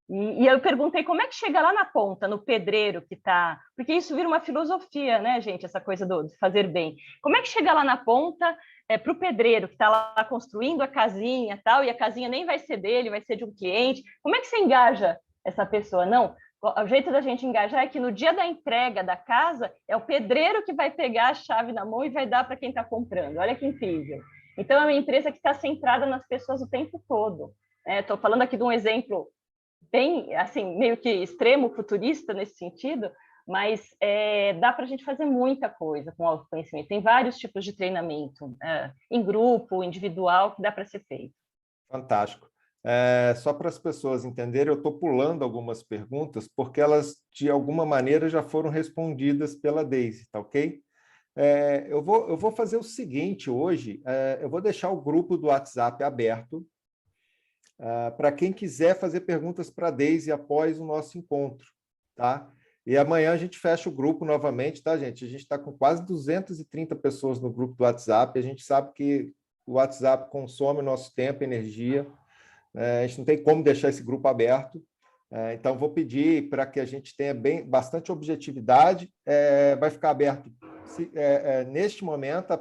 E eu perguntei como é que chega lá na ponta, no pedreiro que está... Porque isso vira uma filosofia, né, gente? Essa coisa de fazer bem. Como é que chega lá na ponta para o pedreiro que está lá construindo a casinha tal, e a casinha nem vai ser dele, vai ser de um cliente? Como é que você engaja essa pessoa? Não, O jeito da gente engajar é que no dia da entrega da casa, é o pedreiro que vai pegar a chave na mão e vai dar para quem está comprando. Olha que incrível. Então, é uma empresa que está centrada nas pessoas o tempo todo. Estou falando aqui de um exemplo bem, assim, meio que extremo, futurista nesse sentido, mas dá para a gente fazer muita coisa com autoconhecimento. Tem vários tipos de treinamento, em grupo, individual, que dá para ser feito. Fantástico. Só para as pessoas entenderem, eu estou pulando algumas perguntas, porque elas, de alguma maneira, já foram respondidas pela Daisy, tá ok? Eu vou fazer o seguinte hoje, eu vou deixar o grupo do WhatsApp aberto para quem quiser fazer perguntas para a Daisy após o nosso encontro, tá? E amanhã a gente fecha o grupo novamente, tá, gente? A gente está com quase 230 pessoas no grupo do WhatsApp, a gente sabe que o WhatsApp consome o nosso tempo e energia, a gente não tem como deixar esse grupo aberto, então vou pedir para que a gente tenha bastante objetividade, vai ficar aberto neste momento